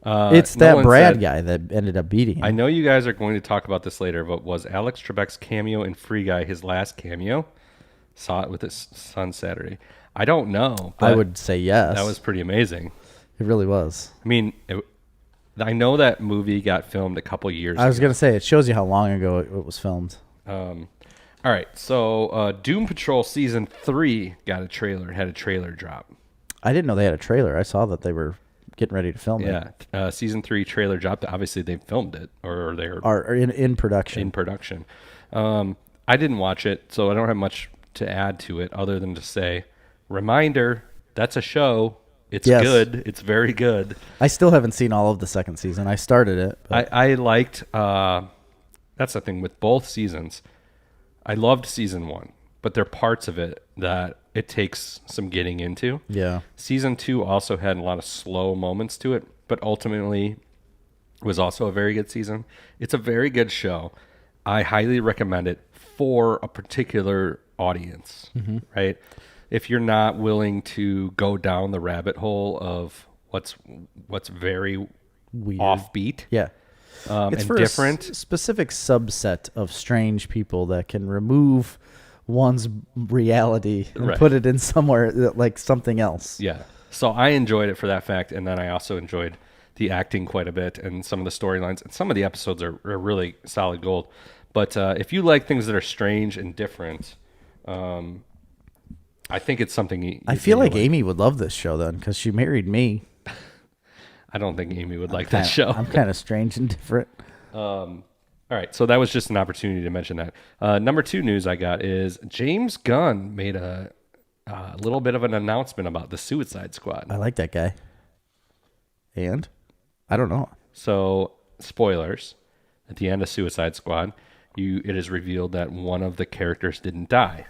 It's that Brad guy that ended up beating him. I know you guys are going to talk about this later, but was Alex Trebek's cameo in Free Guy his last cameo? Saw it with his son Saturday. I don't know. I would say yes. That was pretty amazing. It really was. I mean, I know that movie got filmed a couple years ago. I was going to say, it shows you how long ago it was filmed. All right, so Doom Patrol Season 3 had a trailer drop. I didn't know they had a trailer. I saw that they were getting ready to film it. Yeah, Season 3 trailer dropped. Obviously, they filmed it, or they're in production. In production. I didn't watch it, so I don't have much to add to it other than to say, reminder, that's a show. It's good. It's very good. I still haven't seen all of the second season. I started it. I liked... that's the thing with both seasons. I loved Season 1, but there are parts of it that it takes some getting into. Yeah. Season 2 also had a lot of slow moments to it, but ultimately was also a very good season. It's a very good show. I highly recommend it for a particular audience, right? If you're not willing to go down the rabbit hole of what's very weird, offbeat, yeah, It's and for different. a specific subset of strange people that can remove one's reality and Right. put it in somewhere like something else. Yeah. So I enjoyed it for that fact, and then I also enjoyed the acting quite a bit and some of the storylines. And some of the episodes are really solid gold. But if you like things that are strange and different, I think it's something I feel like Amy would love this show then because she married me. I don't think Amy would like that show. I'm kind of strange and different. All right, so that was just an opportunity to mention that. Number 2 news I got is James Gunn made a little bit of an announcement about the Suicide Squad. I like that guy. And? I don't know. So, spoilers, at the end of Suicide Squad, it is revealed that one of the characters didn't die,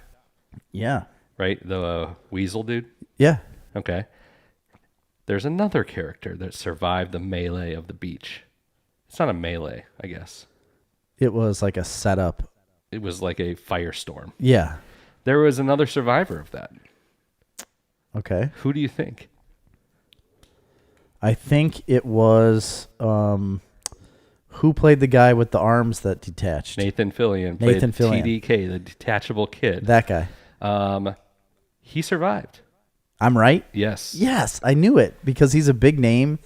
Yeah. right? The Weasel dude? Yeah. Okay. There's another character that survived the melee of the beach. It's not a melee, I guess. It was like a setup. It was like a firestorm. Yeah. There was another survivor of that. Okay. Who do you think? I think it was who played the guy with the arms that detached? Nathan Fillion played Nathan Fillion. TDK, the detachable kid. That guy. He survived. I'm right? Yes. Yes, I knew it because he's a big name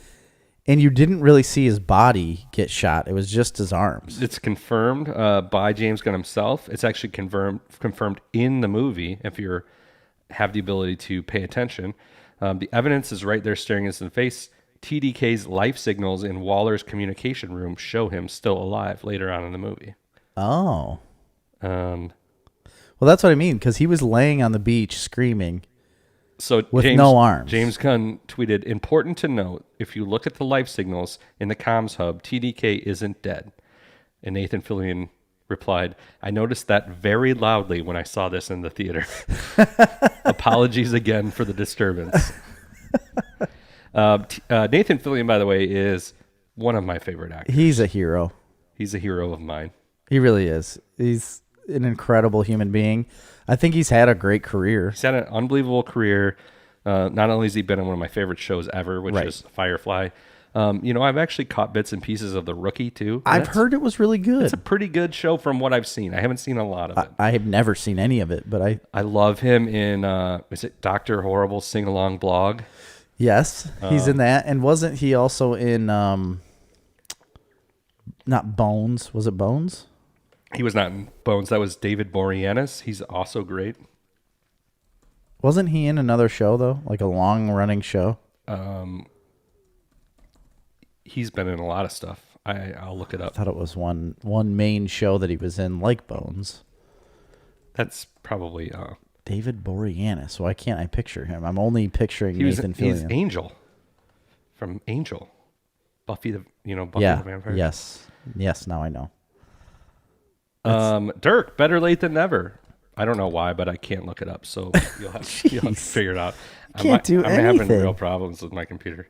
and you didn't really see his body get shot. It was just his arms. It's confirmed by James Gunn himself. It's actually confirmed in the movie if you have the ability to pay attention. The evidence is right there staring us in the face. TDK's life signals in Waller's communication room show him still alive later on in the movie. Oh. Um, Well, that's what I mean because he was laying on the beach screaming. So With no arms. James Gunn tweeted, important to note, if you look at the life signals in the comms hub, TDK isn't dead. And Nathan Fillion replied, I noticed that very loudly when I saw this in the theater. Apologies again for the disturbance. Nathan Fillion, by the way, is one of my favorite actors. He's a hero. He's a hero of mine. He really is. He's an incredible human being. I think he's had a great career. He's had an unbelievable career. Not only has he been in one of my favorite shows ever, which Right. is Firefly. I've actually caught bits and pieces of The Rookie, too. I've heard it was really good. It's a pretty good show from what I've seen. I haven't seen a lot of it. I have never seen any of it, but I love him in, is it Dr. Horrible Sing-Along Blog? yes, he's in that. And wasn't he also in, not Bones? Was it Bones? He was not in Bones. That was David Boreanaz. He's also great. Wasn't he in another show, though? Like a long-running show? He's been in a lot of stuff. I'll look it I up. thought it was one main show that he was in, like Bones. That's probably... David Boreanaz. Why can't I picture him? I'm only picturing he's Nathan Fillion. Angel. From Angel. Buffy the Vampire. Yes. Yes, now I know. Dirk, better late than never. I don't know why, but I can't look it up, so you'll have to figure it out. Can't do I'm having anything. real problems with my computer.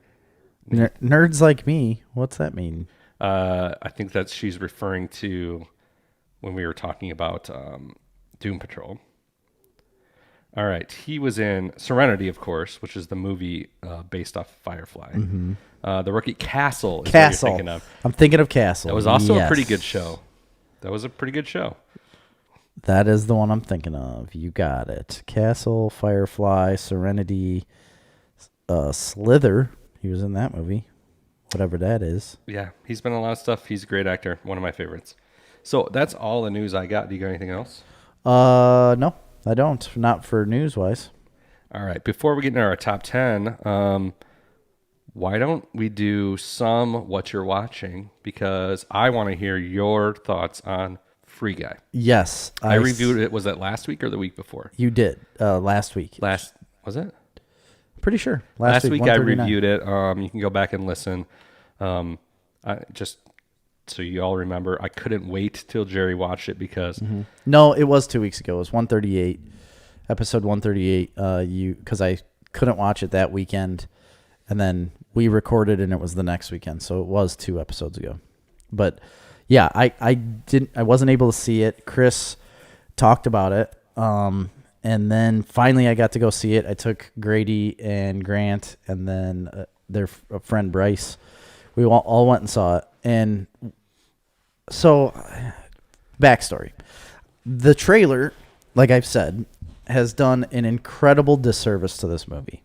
Nerds like me. What's that mean? I think that she's referring to when we were talking about Doom Patrol. All right. He was in Serenity, of course, which is the movie based off Firefly. The Rookie Castle is what you're thinking of. I'm thinking of Castle. That was also Yes. a pretty good show. That was a pretty good show. That is the one I'm thinking of. You got it. Castle, Firefly, Serenity, Slither. He was in that movie. Whatever that is. Yeah, he's been in a lot of stuff. He's a great actor. One of my favorites. So that's all the news I got. Do you got anything else? No, I don't. Not for news-wise. All right. Before we get into our top 10, why don't we do some what you're watching? Because I want to hear your thoughts on Free Guy. Yes. I reviewed it. Was it last week or the week before? You did. Last week. Was it? Pretty sure. Last week I 139. reviewed it. You can go back and listen. Just so you all remember, I couldn't wait till Jerry watched it because... No, it was 2 weeks ago. It was 138, episode 138. Because I couldn't watch it that weekend, and then we recorded and it was the next weekend, so it was 2 episodes ago. But yeah, I wasn't able to see it. Chris talked about it, and then finally I got to go see it. I took Grady and Grant, and then their friend Bryce. We all went and saw it. And so, backstory. The trailer, like I've said, has done an incredible disservice to this movie.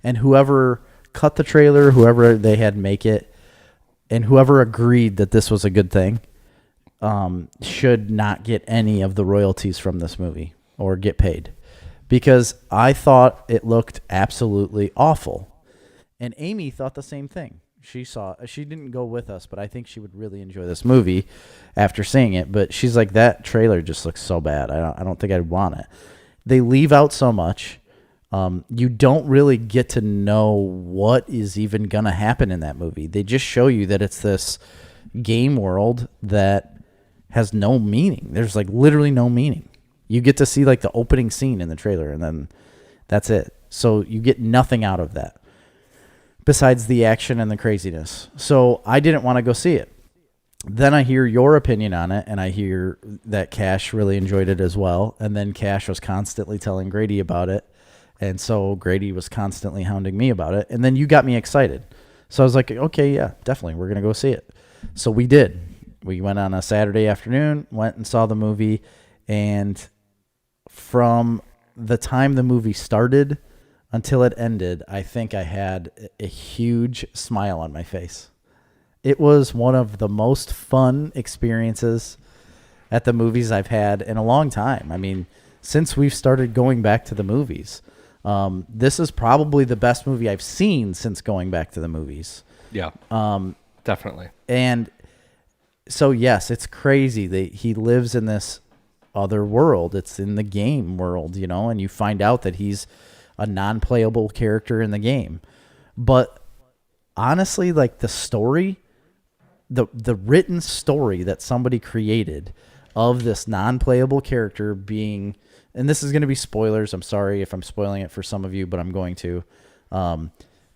And whoever cut the trailer, whoever they had make it, and whoever agreed that this was a good thing, should not get any of the royalties from this movie or get paid. Because I thought it looked absolutely awful. And Amy thought the same thing. She didn't go with us, but I think she would really enjoy this movie after seeing it. But she's like, that trailer just looks so bad. I don't think I'd want it. They leave out so much. You don't really get to know what is even going to happen in that movie. They just show you that it's this game world that has no meaning. There's like literally no meaning. You get to see like the opening scene in the trailer, and then that's it. So you get nothing out of that besides the action and the craziness. So I didn't want to go see it. Then I hear your opinion on it, and I hear that Cash really enjoyed it as well. And then Cash was constantly telling Grady about it. And so Grady was constantly hounding me about it. And then you got me excited. So I was like, okay, yeah, definitely. We're going to go see it. So we did. We went on a Saturday afternoon, went and saw the movie. And from the time the movie started until it ended, I think I had a huge smile on my face. It was one of the most fun experiences at the movies I've had in a long time. I mean, since we've started going back to the movies, this is probably the best movie I've seen since going back to the movies. Yeah, definitely. And so, yes, it's crazy that he lives in this other world. It's in the game world, you know, and you find out that he's a non-playable character in the game. But honestly, like the story, the written story that somebody created of this non-playable character being, and this is going to be spoilers. I'm sorry if I'm spoiling it for some of you, but I'm going to.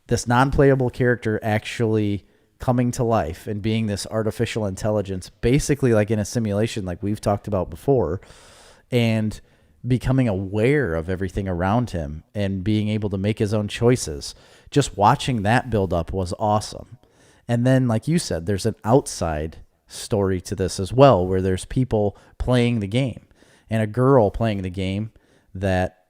This non-playable character actually coming to life and being this artificial intelligence, basically like in a simulation like we've talked about before, and becoming aware of everything around him and being able to make his own choices. Just watching that build up was awesome. And then, like you said, there's an outside story to this as well, where there's people playing the game and a girl playing the game that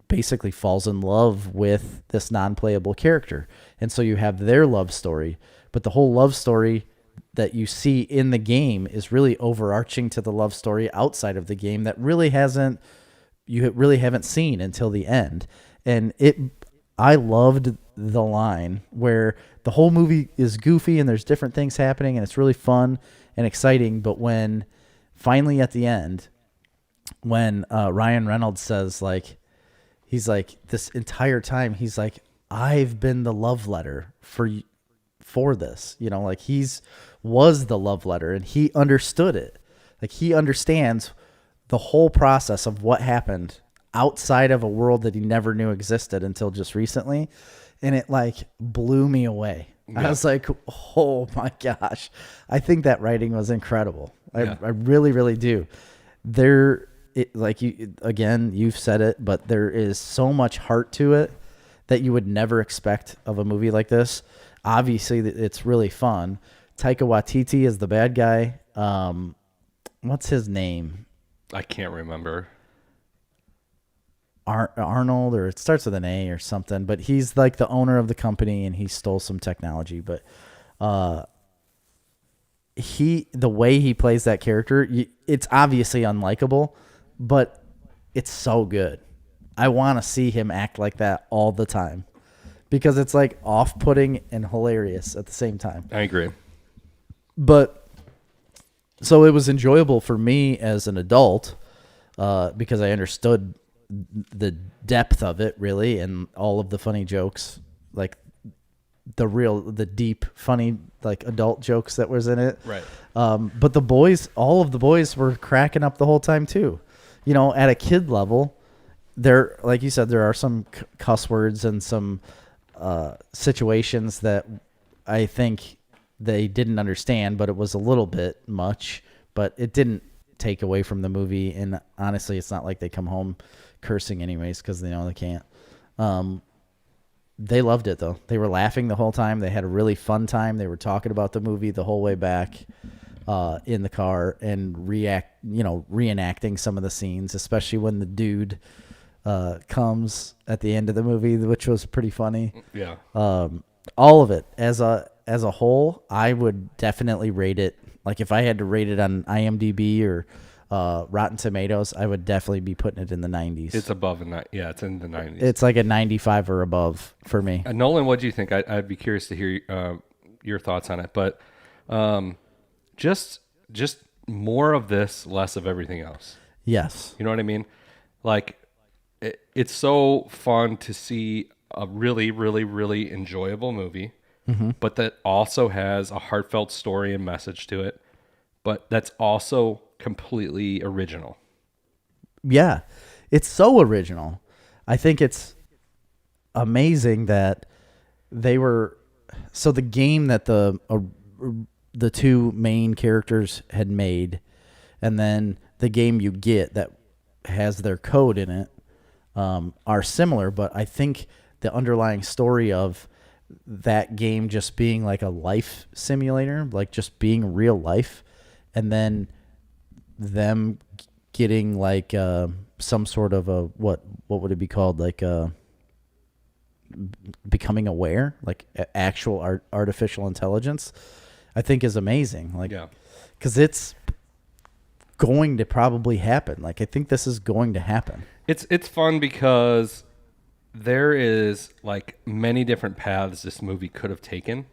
basically falls in love with this non-playable character. And so you have their love story, but the whole love story that you see in the game is really overarching to the love story outside of the game that you really haven't seen until the end. And I loved the line where the whole movie is goofy and there's different things happening and it's really fun and exciting. But when finally at the end, when Ryan Reynolds says, like, he's like, this entire time, he's like, I've been the love letter for this, you know, like was the love letter, and he understood it. Like, he understands the whole process of what happened outside of a world that he never knew existed until just recently. And it like blew me away. Yeah. I was like, oh my gosh. I think that writing was incredible. I really, really do. You've said it, but there is so much heart to it that you would never expect of a movie like this. Obviously, it's really fun. Taika Waititi is the bad guy. What's his name? I can't remember. Arnold, or it starts with an A or something, but he's like the owner of the company and he stole some technology. But the way he plays that character, it's obviously unlikable, but it's so good. I want to see him act like that all the time because it's like off-putting and hilarious at the same time. I agree. But so it was enjoyable for me as an adult because I understood the depth of it, really, and all of the funny jokes, like the deep, funny, like adult jokes that was in it. Right. But all of the boys were cracking up the whole time too. You know, at a kid level, there, like you said, there are some cuss words and some situations that I think they didn't understand, but it was a little bit much, but it didn't take away from the movie. And honestly, it's not like they come home cursing anyways, because they know they can't. They loved it though. They were laughing the whole time. They had a really fun time. They were talking about the movie the whole way back in the car and reenacting some of the scenes, especially when the dude comes at the end of the movie, which was pretty funny. Yeah. All of it as a whole, I would definitely rate it. Like if I had to rate it on IMDb or Rotten Tomatoes, I would definitely be putting it in the 90s. It's above yeah, it's in the 90s. It's like a 95 or above for me. Nolan, what do you think? I'd be curious to hear your thoughts on it, but just more of this, less of everything else. Yes. You know what I mean? Like it's so fun to see a really, really, really enjoyable movie, but that also has a heartfelt story and message to it, but that's also completely original. Yeah, it's so original. I think it's amazing that they were so the game that the two main characters had made, and then the game you get that has their code in it are similar, but I think the underlying story of that game just being like a life simulator, like just being real life, and then them getting like some sort of a what would it be called, like becoming aware, like actual artificial intelligence, I think is amazing. Like, because it's going to probably happen. Like I think this is going to happen. It's fun because there is like many different paths this movie could have taken,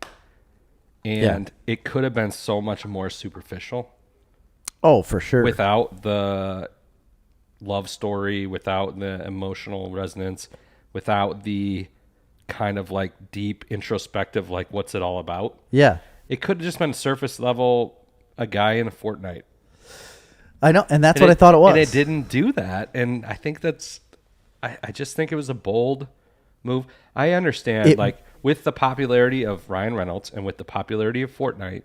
and it could have been so much more superficial. Oh, for sure. Without the love story, without the emotional resonance, without the kind of like deep introspective, like what's it all about? Yeah. It could have just been surface level, a guy in a Fortnite. I know, and that's what I thought it was. And it didn't do that, and I think I just think it was a bold move. I understand, like, with the popularity of Ryan Reynolds and with the popularity of Fortnite,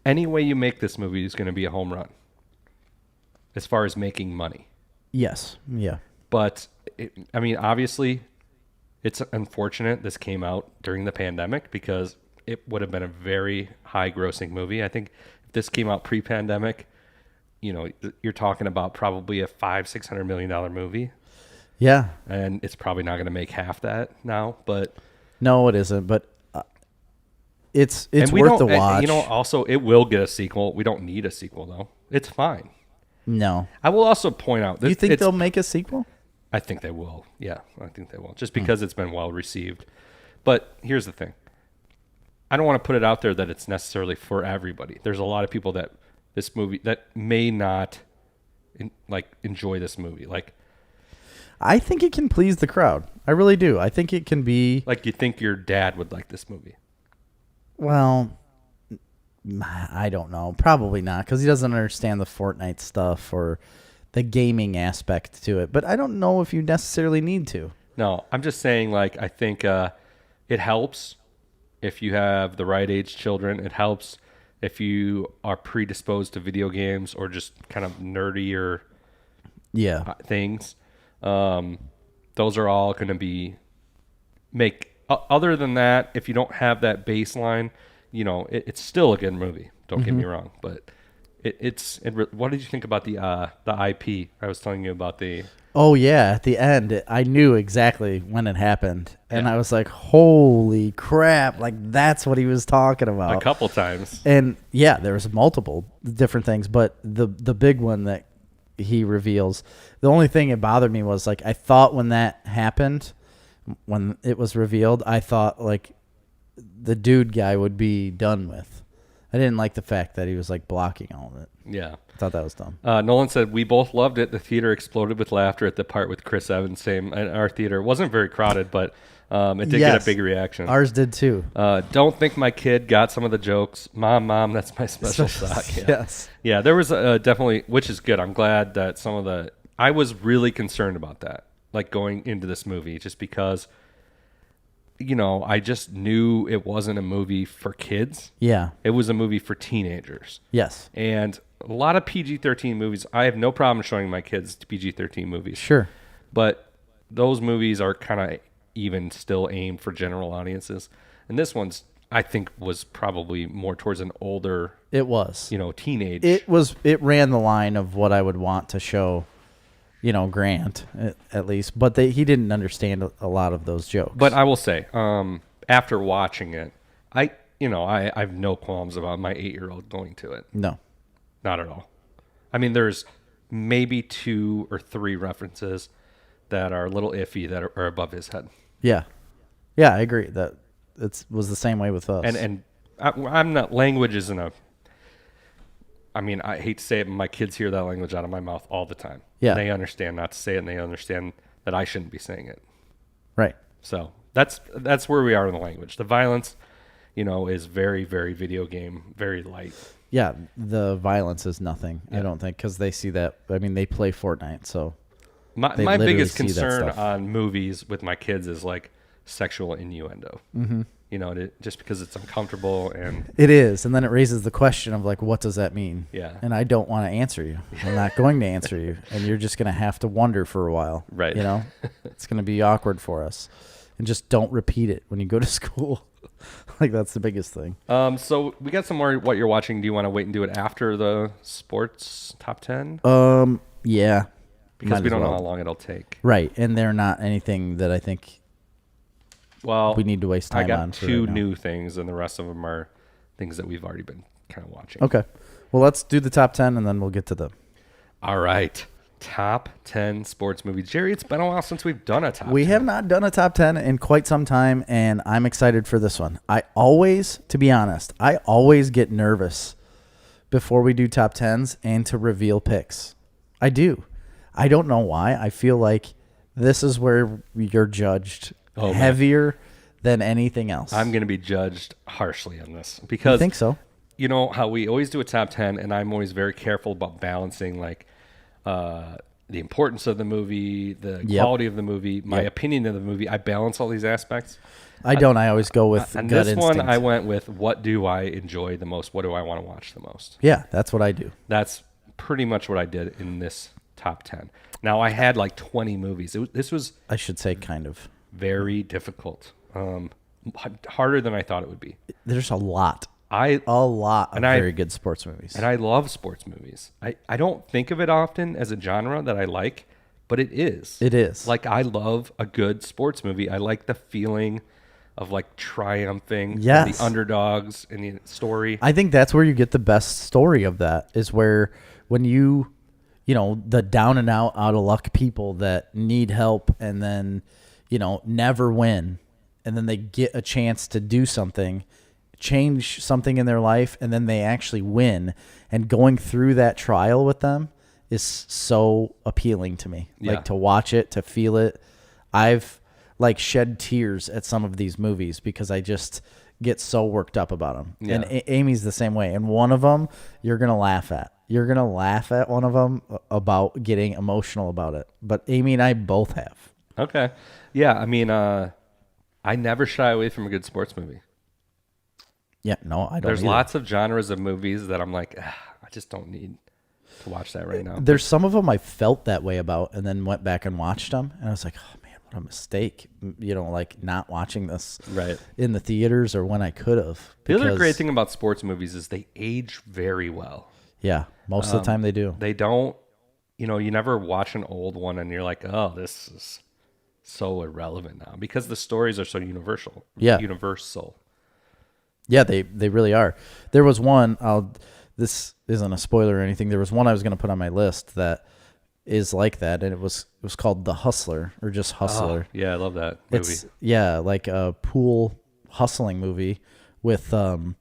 any way you make this movie is going to be a home run as far as making money. Yes. Yeah. But, obviously, it's unfortunate this came out during the pandemic because it would have been a very high-grossing movie. I think if this came out pre-pandemic, you're talking about probably a $500-600 million movie. Yeah. And it's probably not going to make half that now, but no, it isn't. But it's worth the watch. Also, it will get a sequel. We don't need a sequel though. It's fine. No. I will also point out. Do you think they'll make a sequel? I think they will. Yeah, I think they will. Just because it's been well received. But here's the thing. I don't want to put it out there that it's necessarily for everybody. There's a lot of people that this movie that may not enjoy this movie. Like, I think it can please the crowd. I really do. I think it can be like, you think your dad would like this movie. Well, I don't know. Probably not, because he doesn't understand the Fortnite stuff or the gaming aspect to it. But I don't know if you necessarily need to. No, I'm just saying, like, I think it helps if you have the right age children. It helps if you are predisposed to video games or just kind of nerdier things. Those are all going to other than that, if you don't have that baseline, it's still a good movie. Don't get me wrong, but what did you think about the IP? I was telling you about the. Oh yeah, at the end, I knew exactly when it happened, and I was like, "Holy crap!" Like that's what he was talking about. A couple times, and there was multiple different things, but the big one that he reveals. The only thing that bothered me was like I thought when that happened, when it was revealed, I thought like the dude guy would be done with. I didn't like the fact that he was like blocking all of it. Yeah, I thought that was dumb. Nolan said we both loved it. The theater exploded with laughter at the part with Chris Evans. Same at our theater. It wasn't very crowded, but it did get a big reaction. Ours did too. Don't think my kid got some of the jokes. Mom, that's my special sock. Yeah. Yes. Yeah, there was definitely, which is good. I'm glad that I was really concerned about that, like going into this movie, just because, I just knew it wasn't a movie for kids. Yeah. It was a movie for teenagers. Yes. And a lot of PG-13 movies, I have no problem showing my kids PG-13 movies. Sure. But those movies are kind of even still aimed for general audiences. And this one's, I think, was probably more towards an older, It was. teenage. It ran the line of what I would want to show, Grant at least, but he didn't understand a lot of those jokes. But I will say, after watching it, I have no qualms about my 8-year-old going to it. No, Not at all. I mean, there's maybe 2 or 3 references that are a little iffy that are above his head. yeah, I agree that it was the same way with us. And I'm not, language isn't a, I mean, I hate to say it, but my kids hear that language out of my mouth all the time. Yeah. They understand not to say it, and they understand that I shouldn't be saying it. Right. So that's where we are in the language. The violence, is very, very video game, very light. Yeah, the violence is nothing. Yeah. I don't think, because they see that. I mean, they play Fortnite, so my biggest concern on movies with my kids is like sexual innuendo. Mm-hmm. Just because it's uncomfortable, and it is, and then it raises the question of like, what does that mean? Yeah. And I don't want to answer you. I'm not going to answer you, and you're just going to have to wonder for a while. Right. It's going to be awkward for us, and just don't repeat it when you go to school. Like, that's the biggest thing. So we got some more what you're watching. Do you want to wait and do it after the sports top 10? Yeah. Because we don't know how long it'll take. Right, and they're not anything that I think. Well, we need to waste time on. I got 2 new things, and the rest of them are things that we've already been kind of watching. Okay. Well, let's do the top 10, and then we'll get to them. All right. Top 10 sports movies. Jerry, it's been a while since we've done a top 10. We have not done a top 10 in quite some time, and I'm excited for this one. To be honest, I always get nervous before we do top 10s and to reveal picks. I do. I don't know why. I feel like this is where you're judged heavier than anything else. I'm going to be judged harshly on this because I think so. You know how we always do a top 10, and I'm always very careful about balancing like the importance of the movie, the quality of the movie, my opinion of the movie. I balance all these aspects. I don't. I always go with on gut this instinct. one, I went with what do I enjoy the most? What do I want to watch the most? Yeah, that's what I do. That's pretty much what I did in this top 10. Now, I had like 20 movies. This was... I should say kind of. Very difficult. Harder than I thought it would be. There's a lot of very good sports movies. And I love sports movies. I don't think of it often as a genre that I like, but it is. It is. Like, I love a good sports movie. I like the feeling of like triumphing, the underdogs in the story. I think that's where you get the best story of that, is where when the down and out of luck people that need help and then, never win, and then they get a chance to do something, change something in their life, and then they actually win, and going through that trial with them is so appealing to me. Yeah. Like, to watch it, to feel it. I've like shed tears at some of these movies because I just get so worked up about them. Yeah. And Amy's the same way. And one of them you're going to laugh at. You're going to laugh at one of them about getting emotional about it. But Amy and I both have. Okay. Yeah, I mean, I never shy away from a good sports movie. Yeah, no, I don't. There's either. Lots of genres of movies that I'm like, I just don't need to watch that right now. There's some of them I felt that way about and then went back and watched them. And I was like, oh, man, what a mistake. Like not watching this in the theaters or when I could have. The other great thing about sports movies is they age very well. Yeah, most of the time they do. They don't, you never watch an old one and you're like, oh, this is so irrelevant now because the stories are so universal. Yeah. Universal. Yeah, they really are. There was one, this isn't a spoiler or anything. There was one I was going to put on my list that is like that, and it was called The Hustler, or just Hustler. Oh, yeah, I love that movie. It's like a pool hustling movie with now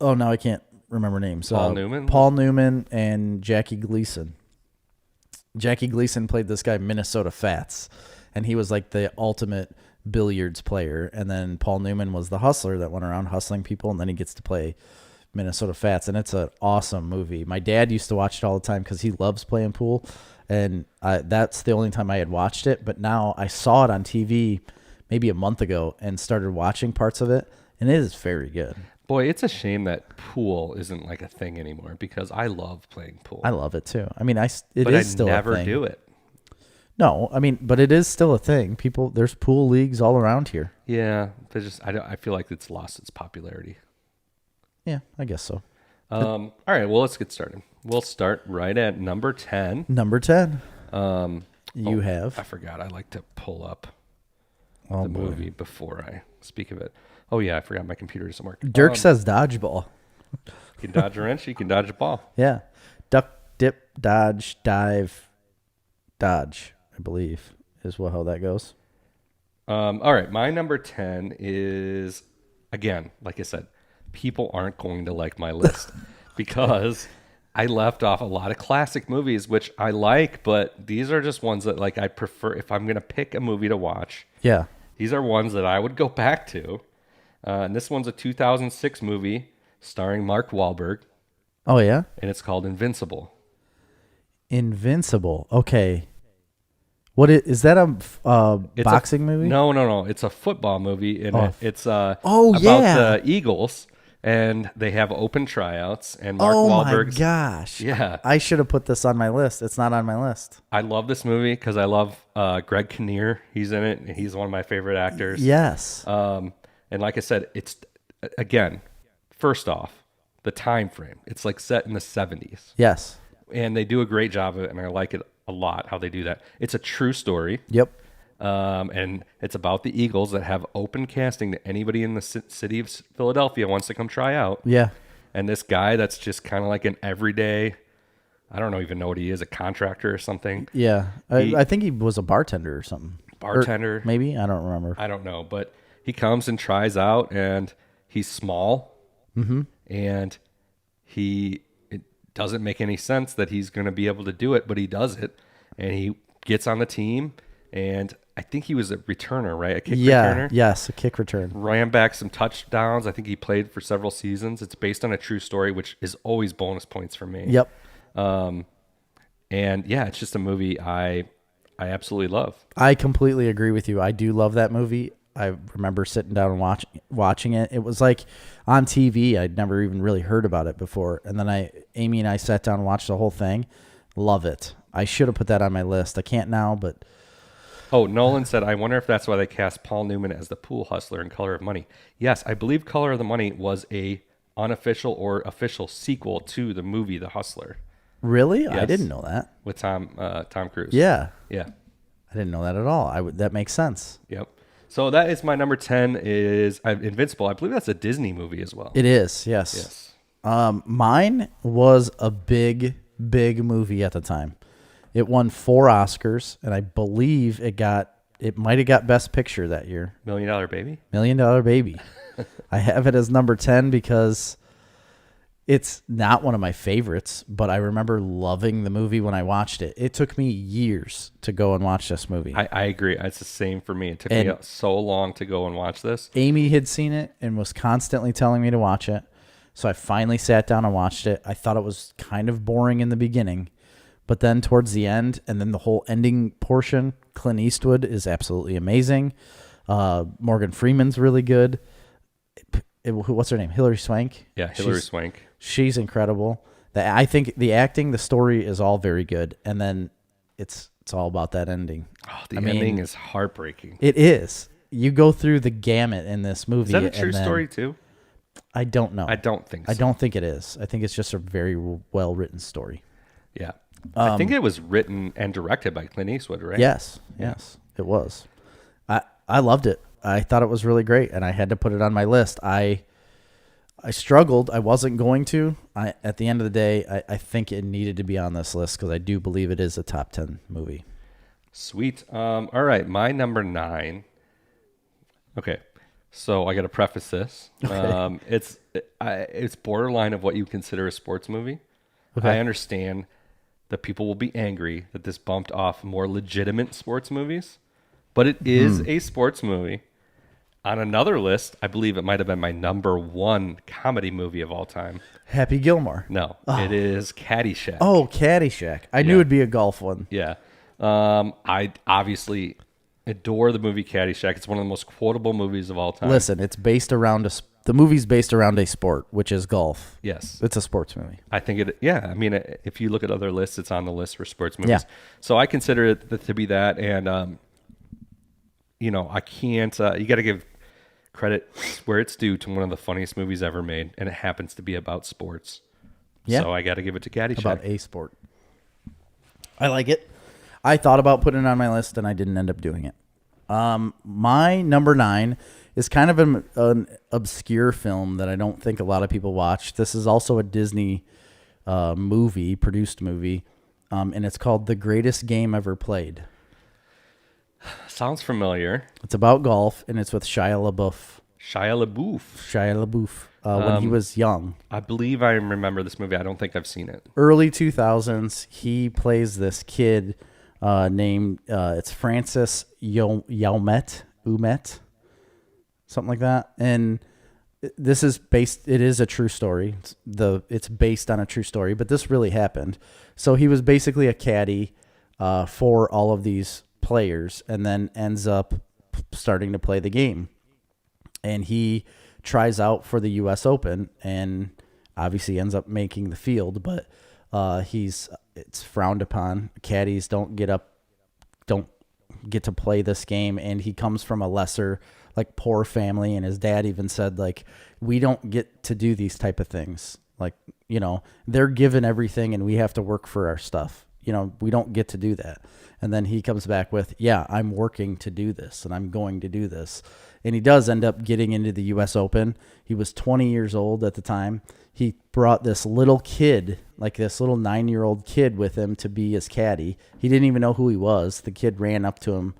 I can't remember names. Paul Newman and Jackie Gleason. Jackie Gleason played this guy Minnesota Fats, and he was like the ultimate billiards player, and then Paul Newman was the hustler that went around hustling people, and then he gets to play Minnesota Fats, and it's an awesome movie. My dad used to watch it all the time because he loves playing pool, and that's the only time I had watched it, but now I saw it on TV maybe a month ago and started watching parts of it, and it is very good. Boy, it's a shame that pool isn't like a thing anymore because I love playing pool. I love it too. I mean, it is still a thing. But I never do it. No, I mean, but it is still a thing. There's pool leagues all around here. Yeah, but I feel like it's lost its popularity. Yeah, I guess so. All right, well, let's get started. We'll start right at number 10. Number 10. I forgot. I like to pull up the movie before I speak of it. Oh, yeah, I forgot my computer doesn't work. Dirk says dodgeball. You can dodge a wrench, you can dodge a ball. Yeah. Duck, dip, dodge, dive, dodge, I believe, is how that goes. All right, my number 10 is, again, like I said, people aren't going to like my list because I left off a lot of classic movies, which I like, but these are just ones that like I prefer if I'm going to pick a movie to watch. Yeah. These are ones that I would go back to. And this one's a 2006 movie starring Mark Wahlberg. Oh, yeah? And it's called Invincible. Invincible. Okay. Is that a boxing movie? No. It's a football movie, and it's about the Eagles. And they have open tryouts, and Mark Wahlberg's... Oh, my gosh. Yeah. I should have put this on my list. It's not on my list. I love this movie because I love Greg Kinnear. He's in it, and he's one of my favorite actors. Yes. And like I said, it's, again, first off, the time frame. It's like set in the 70s. Yes. And they do a great job of it, and I like it a lot how they do that. It's a true story. Yep. And it's about the Eagles that have open casting to anybody in the city of Philadelphia wants to come try out. Yeah. And this guy that's just kind of like an everyday, I don't even know what he is, a contractor or something. Yeah. I think he was a bartender or something. Bartender. Maybe? I don't remember. I don't know. But he comes and tries out, and he's small. Mm-hmm. And it doesn't make any sense that he's going to be able to do it, but he does it. And he gets on the team, and I think he was a returner, right? A kick returner? Yes, a kick return. Ran back some touchdowns. I think he played for several seasons. It's based on a true story, which is always bonus points for me. Yep. And yeah, it's just a movie I absolutely love. I completely agree with you. I do love that movie. I remember sitting down and watching it. It was like on TV. I'd never even really heard about it before. And then Amy and I sat down and watched the whole thing. Love it. I should have put that on my list. I can't now, but... Oh, Nolan said, I wonder if that's why they cast Paul Newman as the pool hustler in Color of Money. Yes, I believe Color of the Money was a unofficial or official sequel to the movie The Hustler. Really? Yes. I didn't know that. With Tom Cruise. Yeah. Yeah. I didn't know that at all. That makes sense. Yep. So that is my number 10 is Invincible. I believe that's a Disney movie as well. It is, yes. Mine was a big movie at the time. It won 4 Oscars, and I believe it might have got Best Picture that year. $1 Million Baby? $1 Million Baby. I have it as number 10 because it's not one of my favorites, but I remember loving the movie when I watched it. It took me years to go and watch this movie. I agree. It's the same for me. It took me so long to go and watch this. Amy had seen it and was constantly telling me to watch it. So I finally sat down and watched it. I thought it was kind of boring in the beginning, but then towards the end, and then the whole ending portion, Clint Eastwood is absolutely amazing. Morgan Freeman's really good. What's her name? Hilary Swank? Yeah, Hilary Swank. She's incredible. I think the acting, the story is all very good. And then it's all about that ending. Oh, the ending is heartbreaking. It is. You go through the gamut in this movie. Is that a true story too? I don't know. I don't think so. I don't think it is. I think it's just a very well-written story. Yeah. I think it was written and directed by Clint Eastwood, right? Yes, it was. I loved it. I thought it was really great, and I had to put it on my list. I struggled. I wasn't going to. At the end of the day, I think it needed to be on this list because I do believe it is a top 10 movie. Sweet. All right, my number 9. Okay, so I got to preface this. Okay. It's borderline of what you consider a sports movie. Okay. I understand that people will be angry that this bumped off more legitimate sports movies, but it is a sports movie. On another list, I believe it might have been my number 1 comedy movie of all time. Happy Gilmore. No, It is Caddyshack. Oh, Caddyshack. I knew it'd be a golf one. Yeah. I obviously adore the movie Caddyshack. It's one of the most quotable movies of all time. Listen, it's based around the movie's based around a sport, which is golf. Yes. It's a sports movie. I think it, yeah. I mean, if you look at other lists, it's on the list for sports movies. Yeah. So I consider it to be that. And, I can't, you got to give credit where it's due to one of the funniest movies ever made. And it happens to be about sports. Yeah. So I got to give it to Caddyshack. About a sport. I like it. I thought about putting it on my list and I didn't end up doing it. My number 9 is kind of an obscure film that I don't think a lot of people watch. This is also a Disney produced movie, and it's called The Greatest Game Ever Played. Sounds familiar. It's about golf, and it's with Shia LaBeouf. When he was young. I believe I remember this movie. I don't think I've seen it. Early 2000s, he plays this kid named, it's Francis Umet, something like that. And this is it is a true story. It's based on a true story, but this really happened. So he was basically a caddy for all of these players and then ends up starting to play the game. And he tries out for the U.S. Open and obviously ends up making the field, but it's frowned upon. Caddies don't get to play this game, and he comes from a lesser, like, poor family, and his dad even said, like, we don't get to do these type of things. Like, they're given everything and we have to work for our stuff. We don't get to do that. And then he comes back with, yeah, I'm working to do this and I'm going to do this. And he does end up getting into the U.S. Open. He was 20 years old at the time. He brought this little kid, like this little 9-year-old kid with him to be his caddy. He didn't even know who he was. The kid ran up to him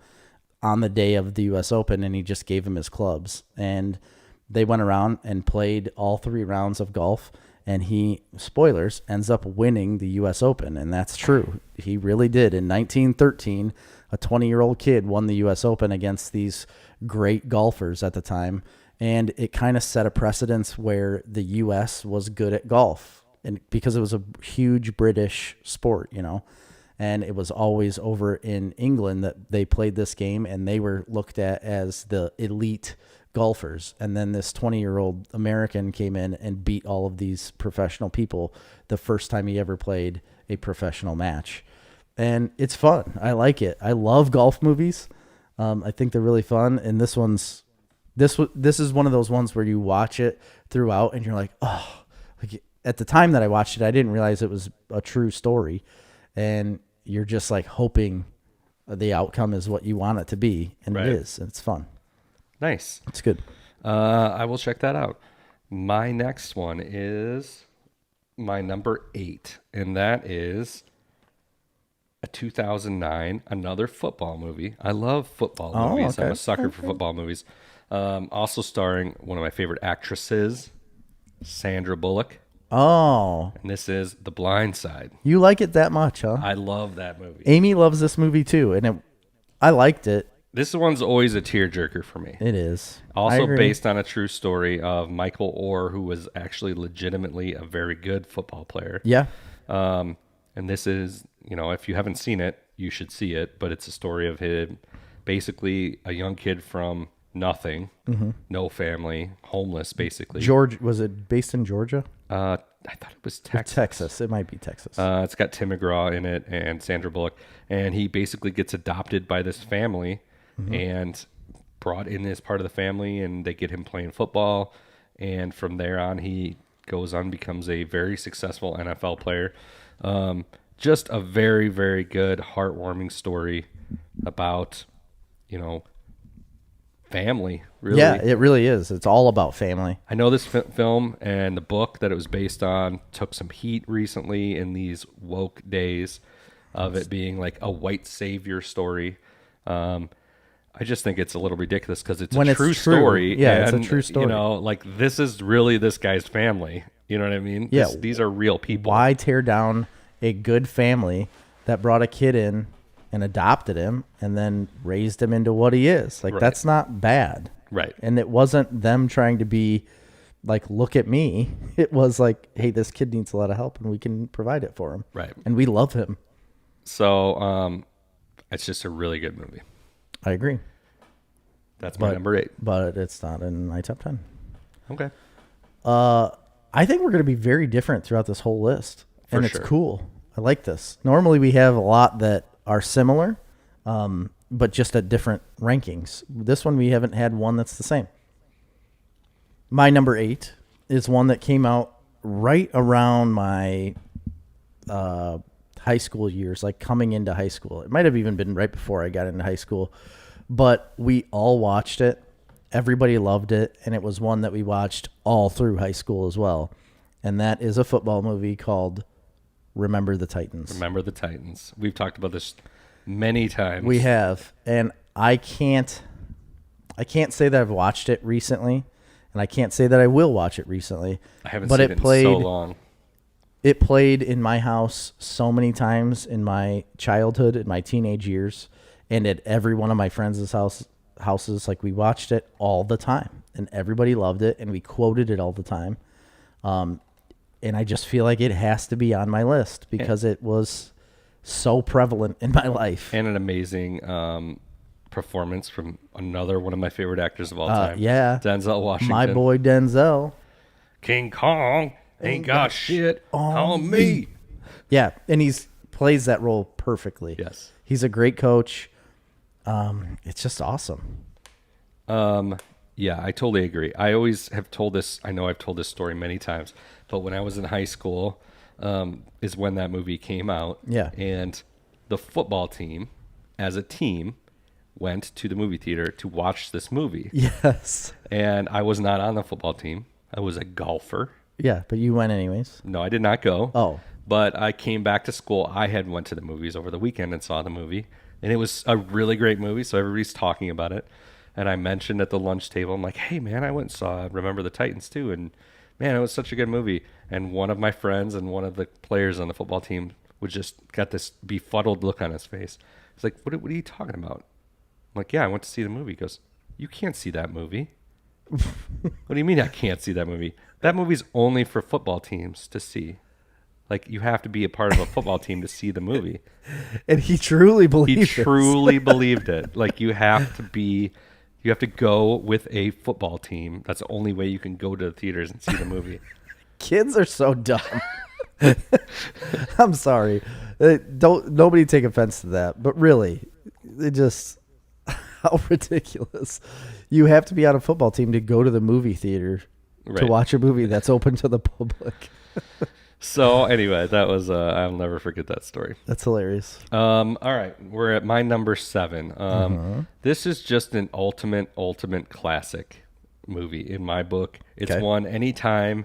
on the day of the U.S. Open and he just gave him his clubs. And they went around and played all 3 rounds of golf. And he, spoilers, ends up winning the U.S. Open. And that's true. He really did. In 1913, a 20-year-old kid won the U.S. Open against these great golfers at the time. And it kind of set a precedence where the U.S. was good at golf. And because it was a huge British sport, and it was always over in England that they played this game and they were looked at as the elite golfers. And then this 20-year-old American came in and beat all of these professional people the first time he ever played a professional match. And it's fun. I like it. I love golf movies. I think they're really fun. And this is one of those ones where you watch it throughout and you're like, oh, like at the time that I watched it, I didn't realize it was a true story. And you're just like hoping the outcome is what you want it to be. And It is. And it's fun. Nice. It's good. I will check that out. My next one is my number 8, and that is a 2009, another football movie. I love football movies. Okay. I'm a sucker for football movies. Also starring one of my favorite actresses, Sandra Bullock. Oh. And this is The Blind Side. You like it that much, huh? I love that movie. Amy loves this movie too, and I liked it. This one's always a tearjerker for me. It is. Also based on a true story of Michael Orr, who was actually legitimately a very good football player. Yeah. And this is, if you haven't seen it, you should see it. But it's a story of him, basically a young kid from nothing, no family, homeless, basically. Was it based in Georgia? I thought it was Texas. Texas. It might be Texas. It's got Tim McGraw in it and Sandra Bullock. And he basically gets adopted by this family and brought in as part of the family, and they get him playing football. And from there on, he goes on, becomes a very successful NFL player. Just a very, very good, heartwarming story about, family, really. Yeah, it really is. It's all about family. I know this film and the book that it was based on took some heat recently in these woke days of it being like a white savior story. I just think it's a little ridiculous because it's a true story. Yeah, it's a true story. This is really this guy's family. You know what I mean? Yeah. These are real people. Why tear down a good family that brought a kid in and adopted him and then raised him into what he is? Like, that's not bad. Right. And it wasn't them trying to be like, look at me. It was like, hey, this kid needs a lot of help and we can provide it for him. Right. And we love him. So it's just a really good movie. I agree. That's my number 8. But it's not in my top 10. Okay. I think we're going to be very different throughout this whole list. For and sure. It's cool. I like this. Normally we have a lot that are similar, but just at different rankings. This one, we haven't had one that's the same. My number 8 is one that came out right around my high school years, like coming into high school. It might have even been right before I got into high school, but we all watched it. Everybody loved it, and it was one that we watched all through high school as well. And that is a football movie called Remember the Titans. Remember the Titans. We've talked about this many times. We have, and I can't say that I've watched it recently, and I can't say that I will watch it recently. I haven't seen it in so long. It played in my house so many times in my childhood, in my teenage years, and at every one of my friends' houses. Like, we watched it all the time, and everybody loved it, and we quoted it all the time. And I just feel like it has to be on my list because it was so prevalent in my life. And an amazing performance from another one of my favorite actors of all time. Yeah. Denzel Washington. My boy Denzel. King Kong ain't got shit on me. Yeah, and plays that role perfectly. Yes. He's a great coach. It's just awesome. Yeah, I totally agree. I always have told this. I know I've told this story many times, but when I was in high school, is when that movie came out. Yeah. And the football team, as a team, went to the movie theater to watch this movie. Yes. And I was not on the football team. I was a golfer. Yeah, but you went anyways. No, I did not go. Oh. But I came back to school. I had went to the movies over the weekend and saw the movie. And it was a really great movie, so everybody's talking about it. And I mentioned at the lunch table, I'm like, hey, man, I went and saw Remember the Titans, too. And, man, it was such a good movie. And one of my friends and one of the players on the football team was just got this befuddled look on his face. He's like, what are you talking about? I'm like, yeah, I went to see the movie. He goes, you can't see that movie. What do you mean I can't see that movie? That movie's only for football teams to see. Like, you have to be a part of a football team to see the movie. And he truly believed it. He truly believed it. Like, you have to go with a football team. That's the only way you can go to the theaters and see the movie. Kids are so dumb. I'm sorry. Nobody take offense to that. But really, how ridiculous. You have to be on a football team to go to the movie theater to watch a movie that's open to the public. So anyway, that was I'll never forget that story. That's hilarious. All right, we're at my number 7. This is just an ultimate classic movie in my book. It's one anytime.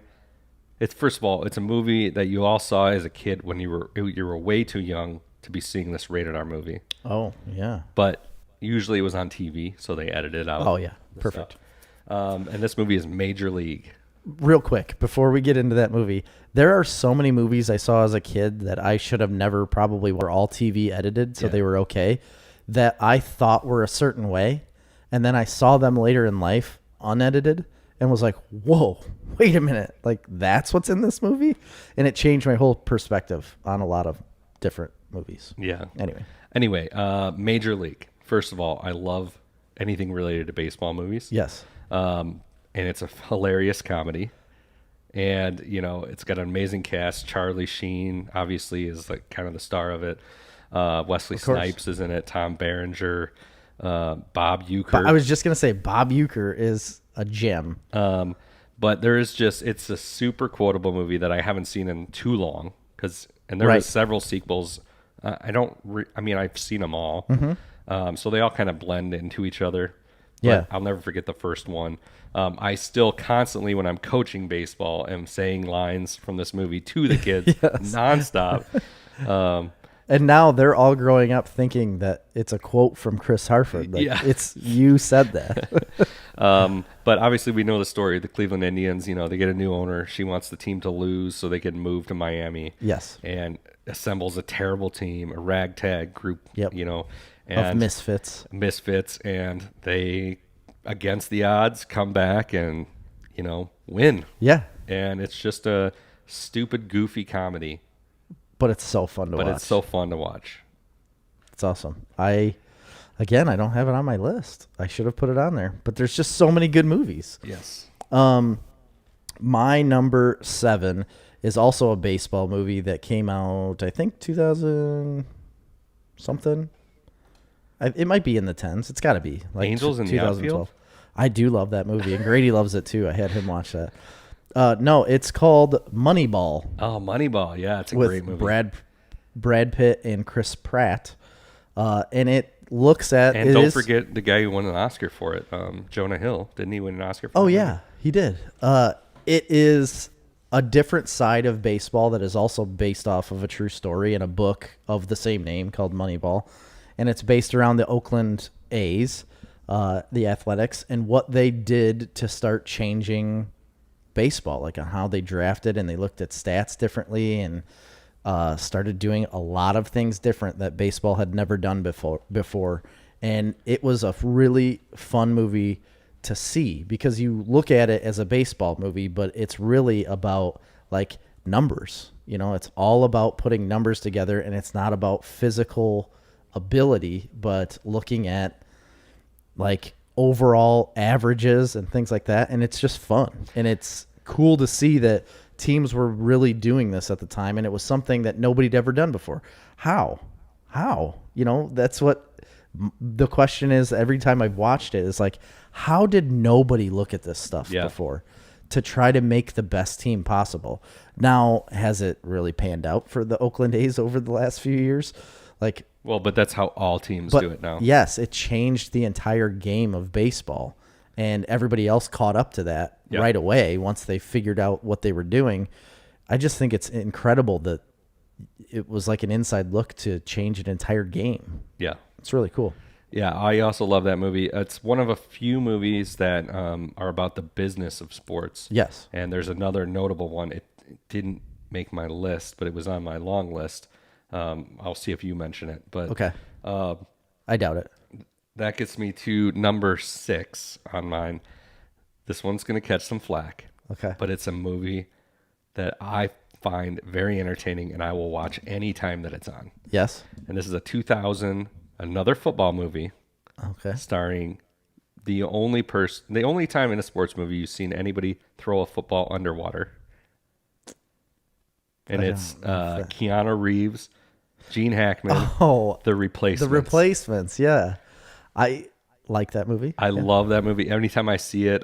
It's first of all, it's a movie that you all saw as a kid when you were way too young to be seeing this rated R movie. Oh yeah, but usually it was on TV, so they edited it out. Oh yeah, perfect. And this movie is Major League. Real quick, before we get into that movie, there are so many movies I saw as a kid that I should have never probably were all TV edited, so they were okay, that I thought were a certain way. And then I saw them later in life unedited and was like, whoa, wait a minute. Like, that's what's in this movie? And it changed my whole perspective on a lot of different movies. Yeah. Anyway, Major League. First of all, I love anything related to baseball movies. Yes. And it's a hilarious comedy. And, it's got an amazing cast. Charlie Sheen, obviously, is like kind of the star of it. Wesley Snipes is in it. Tom Berenger, Bob Uecker. I was just going to say Bob Uecker is a gem. But it's a super quotable movie that I haven't seen in too long. And there were several sequels. I've seen them all. Mm-hmm. So they all kind of blend into each other. But I'll never forget the first one. I still constantly, when I'm coaching baseball, am saying lines from this movie to the kids nonstop. And now they're all growing up thinking that it's a quote from Chris Harford. It's you said that. But obviously we know the story. The Cleveland Indians, they get a new owner. She wants the team to lose so they can move to Miami. Yes. And assembles a terrible team, a ragtag group, of misfits, and they, against the odds, come back and win. Yeah, and it's just a stupid, goofy comedy, but it's so fun to watch. It's awesome. I don't have it on my list. I should have put it on there, but there's just so many good movies. Yes. My number 7 is also a baseball movie that came out, I think, 2000 something. It might be in the 10s. It's got to be like Angels in the Outfield? I do love that movie, and Grady loves it too. I had him watch that. No, it's called Moneyball. Oh, Moneyball. Yeah, it's a with great movie. Brad Pitt and Chris Pratt. And it looks at... And don't forget the guy who won an Oscar for it, Jonah Hill. Didn't he win an Oscar for it? Oh, yeah, he did. It is a different side of baseball that is also based off of a true story in a book of the same name called Moneyball. And it's based around the Oakland A's, the Athletics, and what they did to start changing baseball, like on how they drafted, and they looked at stats differently and started doing a lot of things different that baseball had never done before. And it was a really fun movie to see because you look at it as a baseball movie, but it's really about like numbers. You know, it's all about putting numbers together, and it's not about physical ability, but looking at like overall averages and things like that. And it's just fun. And it's cool to see that teams were really doing this at the time. And it was something that nobody'd ever done before. How? You know, that's what the question is every time I've watched it is like, how did nobody look at this stuff before to try to make the best team possible? Now, has it really panned out for the Oakland A's over the last few years? Like, well, but that's how all teams do it now. Yes, it changed the entire game of baseball, and everybody else caught up to that right away once they figured out what they were doing. I just think it's incredible that it was like an inside look to change an entire game. Yeah. It's really cool. Yeah, I also love that movie. It's one of a few movies that are about the business of sports. Yes. And there's another notable one. It didn't make my list, but it was on my long list. I'll see if you mention it. But okay. I doubt it. That gets me to number 6 on mine. This one's going to catch some flack. Okay. But it's a movie that I find very entertaining, and I will watch any time that it's on. Yes. And this is a 2000, another football movie. Okay. Starring the only time in a sports movie you've seen anybody throw a football underwater. And it's Keanu Reeves, Gene Hackman, The Replacements. The Replacements, yeah. I like that movie. I love that movie. Anytime I see it,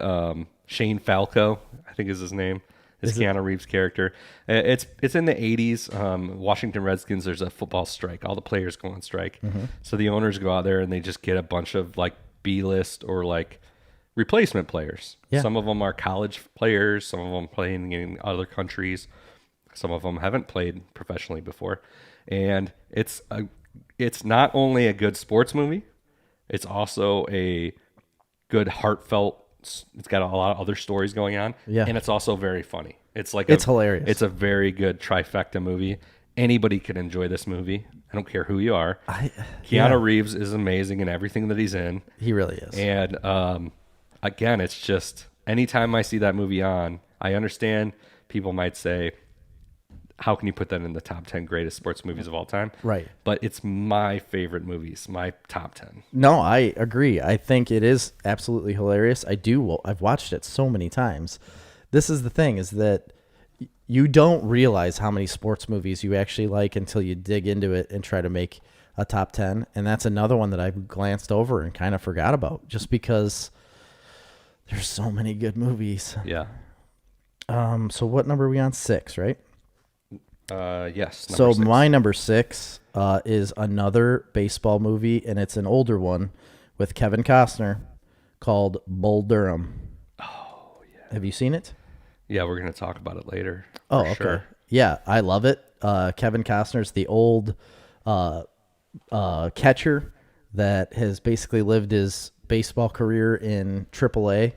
Shane Falco, I think is his name, is Keanu Reeves' character. It's in the 80s. Washington Redskins, there's a football strike. All the players go on strike. Mm-hmm. So the owners go out there and they just get a bunch of like B-list or like replacement players. Yeah. Some of them are college players. Some of them playing in other countries. Some of them haven't played professionally before. And it's not only a good sports movie, it's also a good heartfelt. It's got a lot of other stories going on, and it's also very funny. It's hilarious. It's a very good trifecta movie. Anybody can enjoy this movie. I don't care who you are. Keanu Reeves is amazing in everything that he's in. He really is. And again, it's just anytime I see that movie on, I understand people might say, how can you put that in the top 10 greatest sports movies of all time? Right. But it's my favorite movies, my top 10. No, I agree. I think it is absolutely hilarious. I've watched it so many times. This is the thing, is that you don't realize how many sports movies you actually like until you dig into it and try to make a top 10. And that's another one that I glanced over and kind of forgot about just because there's so many good movies. Yeah. So what number are we on? 6, right? Yes. So 6. My number 6 is another baseball movie, and it's an older one with Kevin Costner called Bull Durham. Oh, yeah. Have you seen it? Yeah, we're going to talk about it later. Oh, okay. Sure. Yeah, I love it. Kevin Costner's the old catcher that has basically lived his baseball career in AAA,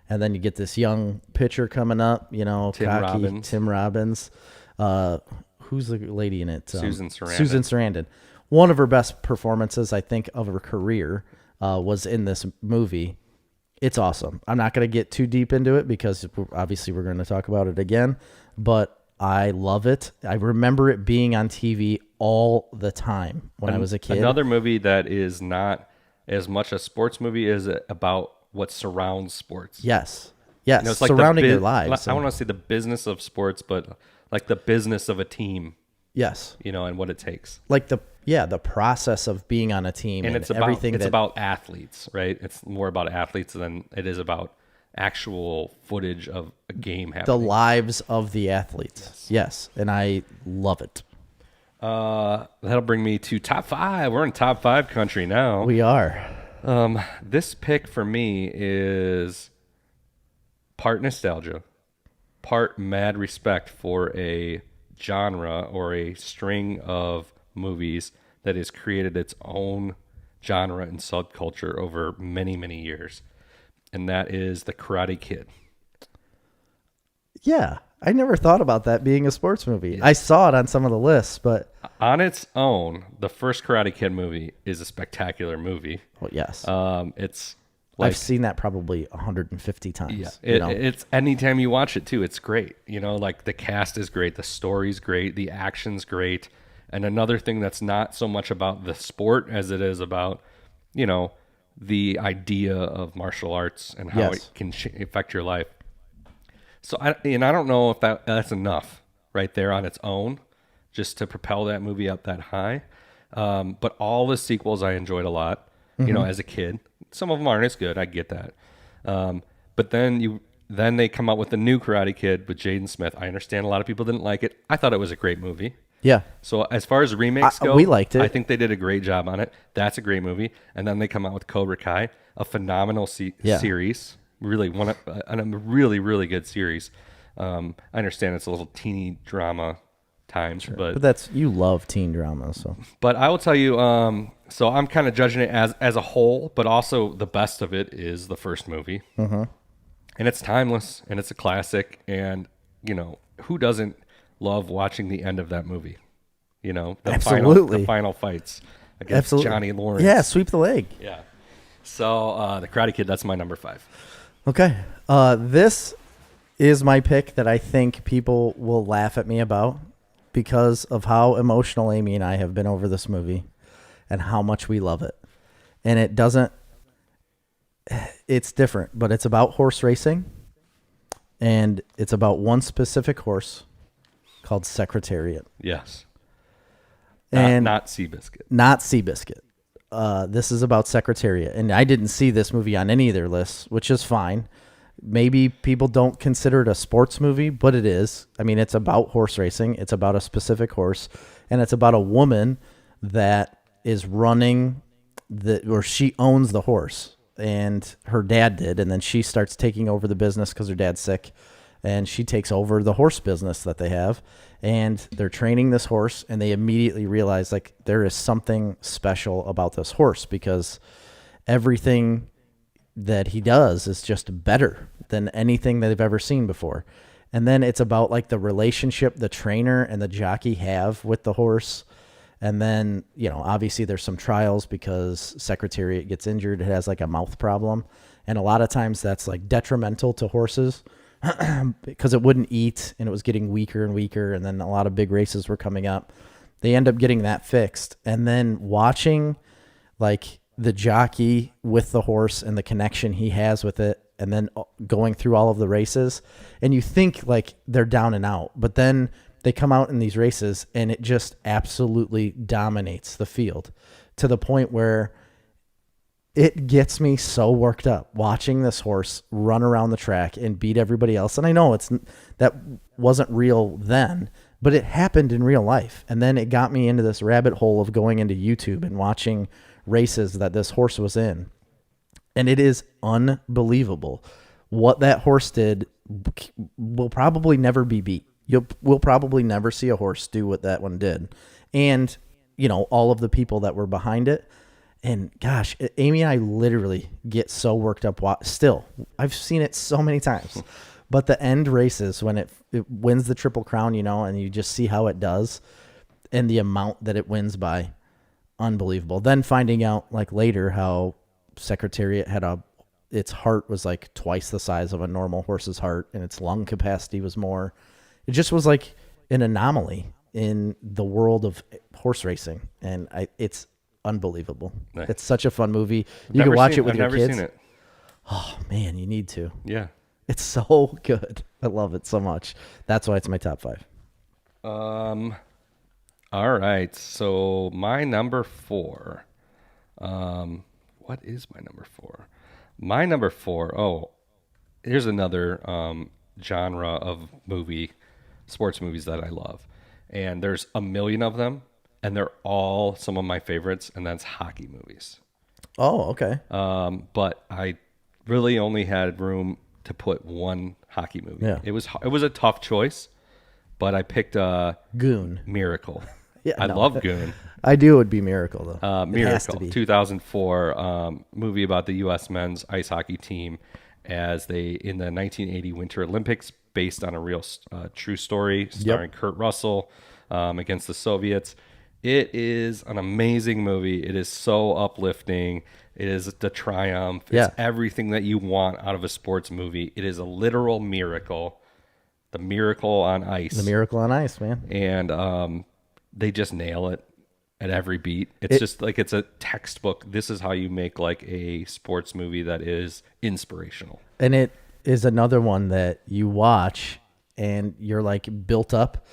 and then you get this young pitcher coming up, Tim Robbins. Who's the lady in it? Susan Sarandon. Susan Sarandon. One of her best performances, I think, of her career was in this movie. It's awesome. I'm not going to get too deep into it because obviously we're going to talk about it again, but I love it. I remember it being on TV all the time when I was a kid. Another movie that is not as much a sports movie as about what surrounds sports. Yes. Yes, You know, it's like surrounding their lives. I want to say the business of sports, but like the business of a team. Yes. You know, and what it takes. Like the process of being on a team And it's about everything about athletes, right? It's more about athletes than it is about actual footage of a game happening. the lives of the athletes. Yes. And I love it. That'll bring me to top 5. We're in top 5 country now. We are. This pick for me is part nostalgia, part mad respect for a genre or a string of movies that has created its own genre and subculture over many, many years. And that is The Karate Kid. Yeah. I never thought about that being a sports movie. I saw it on some of the lists, but On its own, the first Karate Kid movie is a spectacular movie. well, yes. It's like, I've seen that probably 150 times. yeah, it's anytime you watch it too, it's great. You know, like the cast is great, the story's great, the action's great. And another thing that's not so much about the sport as it is about, you know, the idea of martial arts and how it can affect your life. So I don't know if that's enough right there on its own, just to propel that movie up that high. But all the sequels I enjoyed a lot, you know, as a kid. Some of them aren't as good. I get that. But then they come out with the new Karate Kid with Jaden Smith. I understand a lot of people didn't like it. I thought it was a great movie. Yeah. So as far as remakes go, we liked it. I think they did a great job on it. That's a great movie. And then they come out with Cobra Kai, a phenomenal series. Really a really, really good series. I understand it's a little teeny drama times, but that's, you love teen drama, so. But I will tell you, so I'm kind of judging it as a whole, but also the best of it is the first movie. Mm-hmm. And it's timeless, and it's a classic, and, you know, who doesn't love watching the end of that movie? You know, the final fights against Johnny Lawrence. Yeah, sweep the leg. Yeah. So the Karate Kid, that's my number 5. Okay. This is my pick that I think people will laugh at me about because of how emotional Amy and I have been over this movie and how much we love it. And it's different, but it's about horse racing, and it's about one specific horse called Secretariat. Yes. And not Seabiscuit. Not Seabiscuit. This is about Secretariat, and I didn't see this movie on any of their lists, which is fine. Maybe people don't consider it a sports movie, but it is. I mean, it's about horse racing. It's about a specific horse, and it's about a woman that is running or she owns the horse, and her dad did, and then she starts taking over the business because her dad's sick, and she takes over the horse business that they have, and they're training this horse, and they immediately realize like there is something special about this horse because everything that he does is just better than anything that they've ever seen before. And then it's about like the relationship the trainer and the jockey have with the horse. And then, you know, obviously there's some trials because Secretariat gets injured. It has like a mouth problem. And a lot of times that's like detrimental to horses because it wouldn't eat and it was getting weaker and weaker. And then a lot of big races were coming up. They end up getting that fixed. And then watching like the jockey with the horse and the connection he has with it, and then going through all of the races, and you think like they're down and out, but then they come out in these races and it just absolutely dominates the field to the point where it gets me so worked up watching this horse run around the track and beat everybody else. And I know that wasn't real then, but it happened in real life. And then it got me into this rabbit hole of going into YouTube and watching races that this horse was in. And it is unbelievable. What that horse did will probably never be beat. We'll probably never see a horse do what that one did. And, you know, all of the people that were behind it. And gosh, Amy and I literally get so worked up. Still, I've seen it so many times. But the end races, when it wins the Triple Crown, you know, and you just see how it does and the amount that it wins by, unbelievable. Then finding out like later how Secretariat had its heart was like twice the size of a normal horse's heart, and its lung capacity was more. It just was like an anomaly in the world of horse racing, and it's unbelievable. Nice. It's such a fun movie. You can watch it with your kids. I've never seen it. Oh man, you need to. Yeah. It's so good. I love it so much. That's why it's my top 5. All right. So my number 4. What is my number 4? My number 4. Oh, here's another genre of sports movies that I love. And there's a million of them, and they're all some of my favorites, and that's hockey movies. Oh, okay. But I really only had room to put one hockey movie. Yeah. It was a tough choice, but I picked Goon. Miracle. Yeah, I love Goon. I do. It would be Miracle, though. Miracle, It has to be. 2004 movie about the U.S. men's ice hockey team as they in the 1980 Winter Olympics, based on a real true story starring Kurt Russell against the Soviets. It is an amazing movie. It is so uplifting. It is the triumph. It's everything that you want out of a sports movie. It is a literal miracle. The miracle on ice. The Miracle on Ice, man. And they just nail it at every beat. It's just like it's a textbook. This is how you make like a sports movie that is inspirational. And it is another one that you watch and you're like built up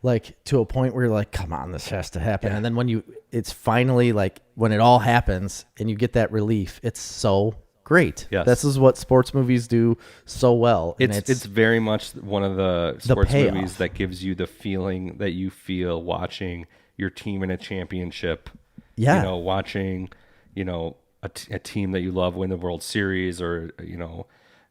like to a point where you're like, come on, this has to happen. Yeah. And then it's finally like when it all happens and you get that relief, it's so great. Yes. This is what sports movies do so well. And It's very much one of the sports payoff. movies that gives you the feeling that you feel watching your team in a championship. Yeah. You know, watching, a team that you love win the World Series, or,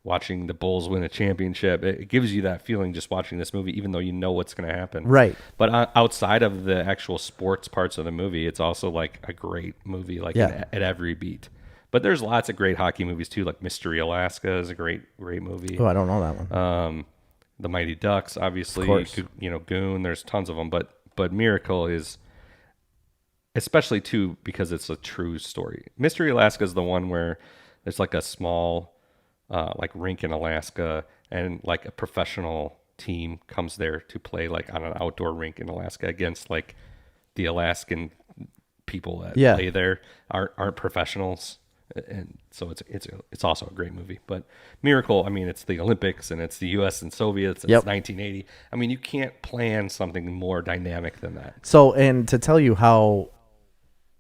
watching the Bulls win a championship. It gives you that feeling just watching this movie, even though you know what's going to happen. Right. But outside of the actual sports parts of the movie, it's also like a great movie, like at every beat. But there's lots of great hockey movies too, like Mystery Alaska is a great movie. Oh, I don't know that one. The Mighty Ducks, obviously, Of course. Goon. There's tons of them, but Miracle is, especially too because it's a true story. Mystery Alaska is the one where there's like a small, like rink in Alaska, and like a professional team comes there to play like on an outdoor rink in Alaska against like the Alaskan people that play there aren't professionals. And so it's also a great movie. But Miracle, I mean, it's the Olympics and it's the U.S. and Soviets. It's 1980. I mean, you can't plan something more dynamic than that. So, and to tell you how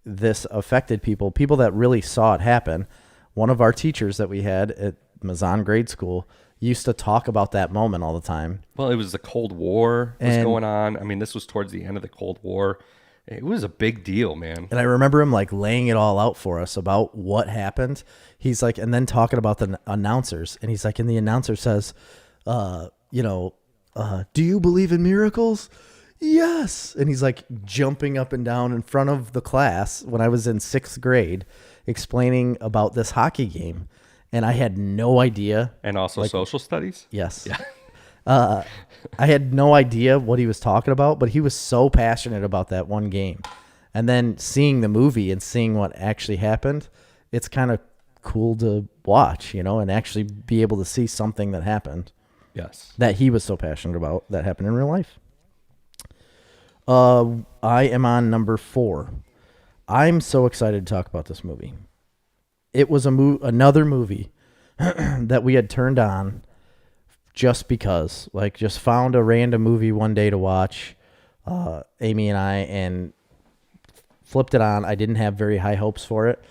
this affected people that really saw it happen, one of our teachers that we had at Mazan grade school used to talk about that moment all the time. Well, it was the Cold War was going on. I mean, this was towards the end of the Cold War. It was a big deal, man. And I remember him like laying it all out for us about what happened. He's like, and then talking about the announcers. And he's like, and the announcer says, do you believe in miracles? Yes. And he's like jumping up and down in front of the class when I was in 6th grade, explaining about this hockey game. And I had no idea. And also social studies? Yes. Yeah. I had no idea what he was talking about, but he was so passionate about that one game. And then seeing the movie and seeing what actually happened, it's kind of cool to watch, and actually be able to see something that happened. Yes. That he was so passionate about that happened in real life. I am on number 4. I'm so excited to talk about this movie. It was another movie that we had turned on just because, like, just found a random movie one day to watch, Amy and I, and flipped it on. I didn't have very high hopes for it.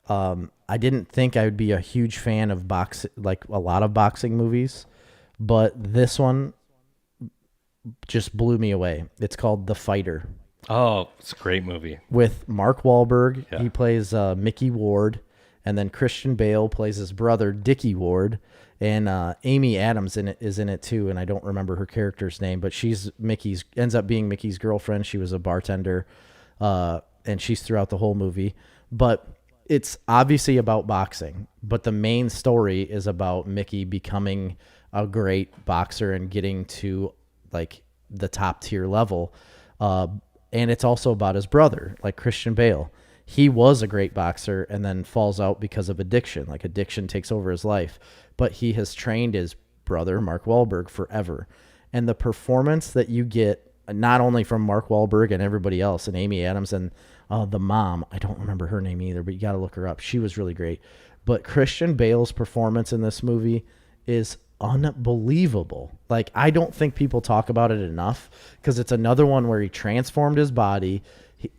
I didn't think I would be a huge fan of like a lot of boxing movies, but this one just blew me away. It's called The Fighter. Oh, it's a great movie. With Mark Wahlberg. Yeah. He plays Mickey Ward, and then Christian Bale plays his brother, Dickie Ward. And Amy Adams is in it too, and I don't remember her character's name, but ends up being Mickey's girlfriend. She was a bartender, and she's throughout the whole movie. But it's obviously about boxing, but the main story is about Mickey becoming a great boxer and getting to like the top tier level. And it's also about his brother, like Christian Bale. He was a great boxer and then falls out because of addiction. Like addiction takes over his life. But he has trained his brother, Mark Wahlberg, forever. And the performance that you get, not only from Mark Wahlberg and everybody else, and Amy Adams and the mom, I don't remember her name either, but you got to look her up. She was really great. But Christian Bale's performance in this movie is unbelievable. Like, I don't think people talk about it enough because it's another one where he transformed his body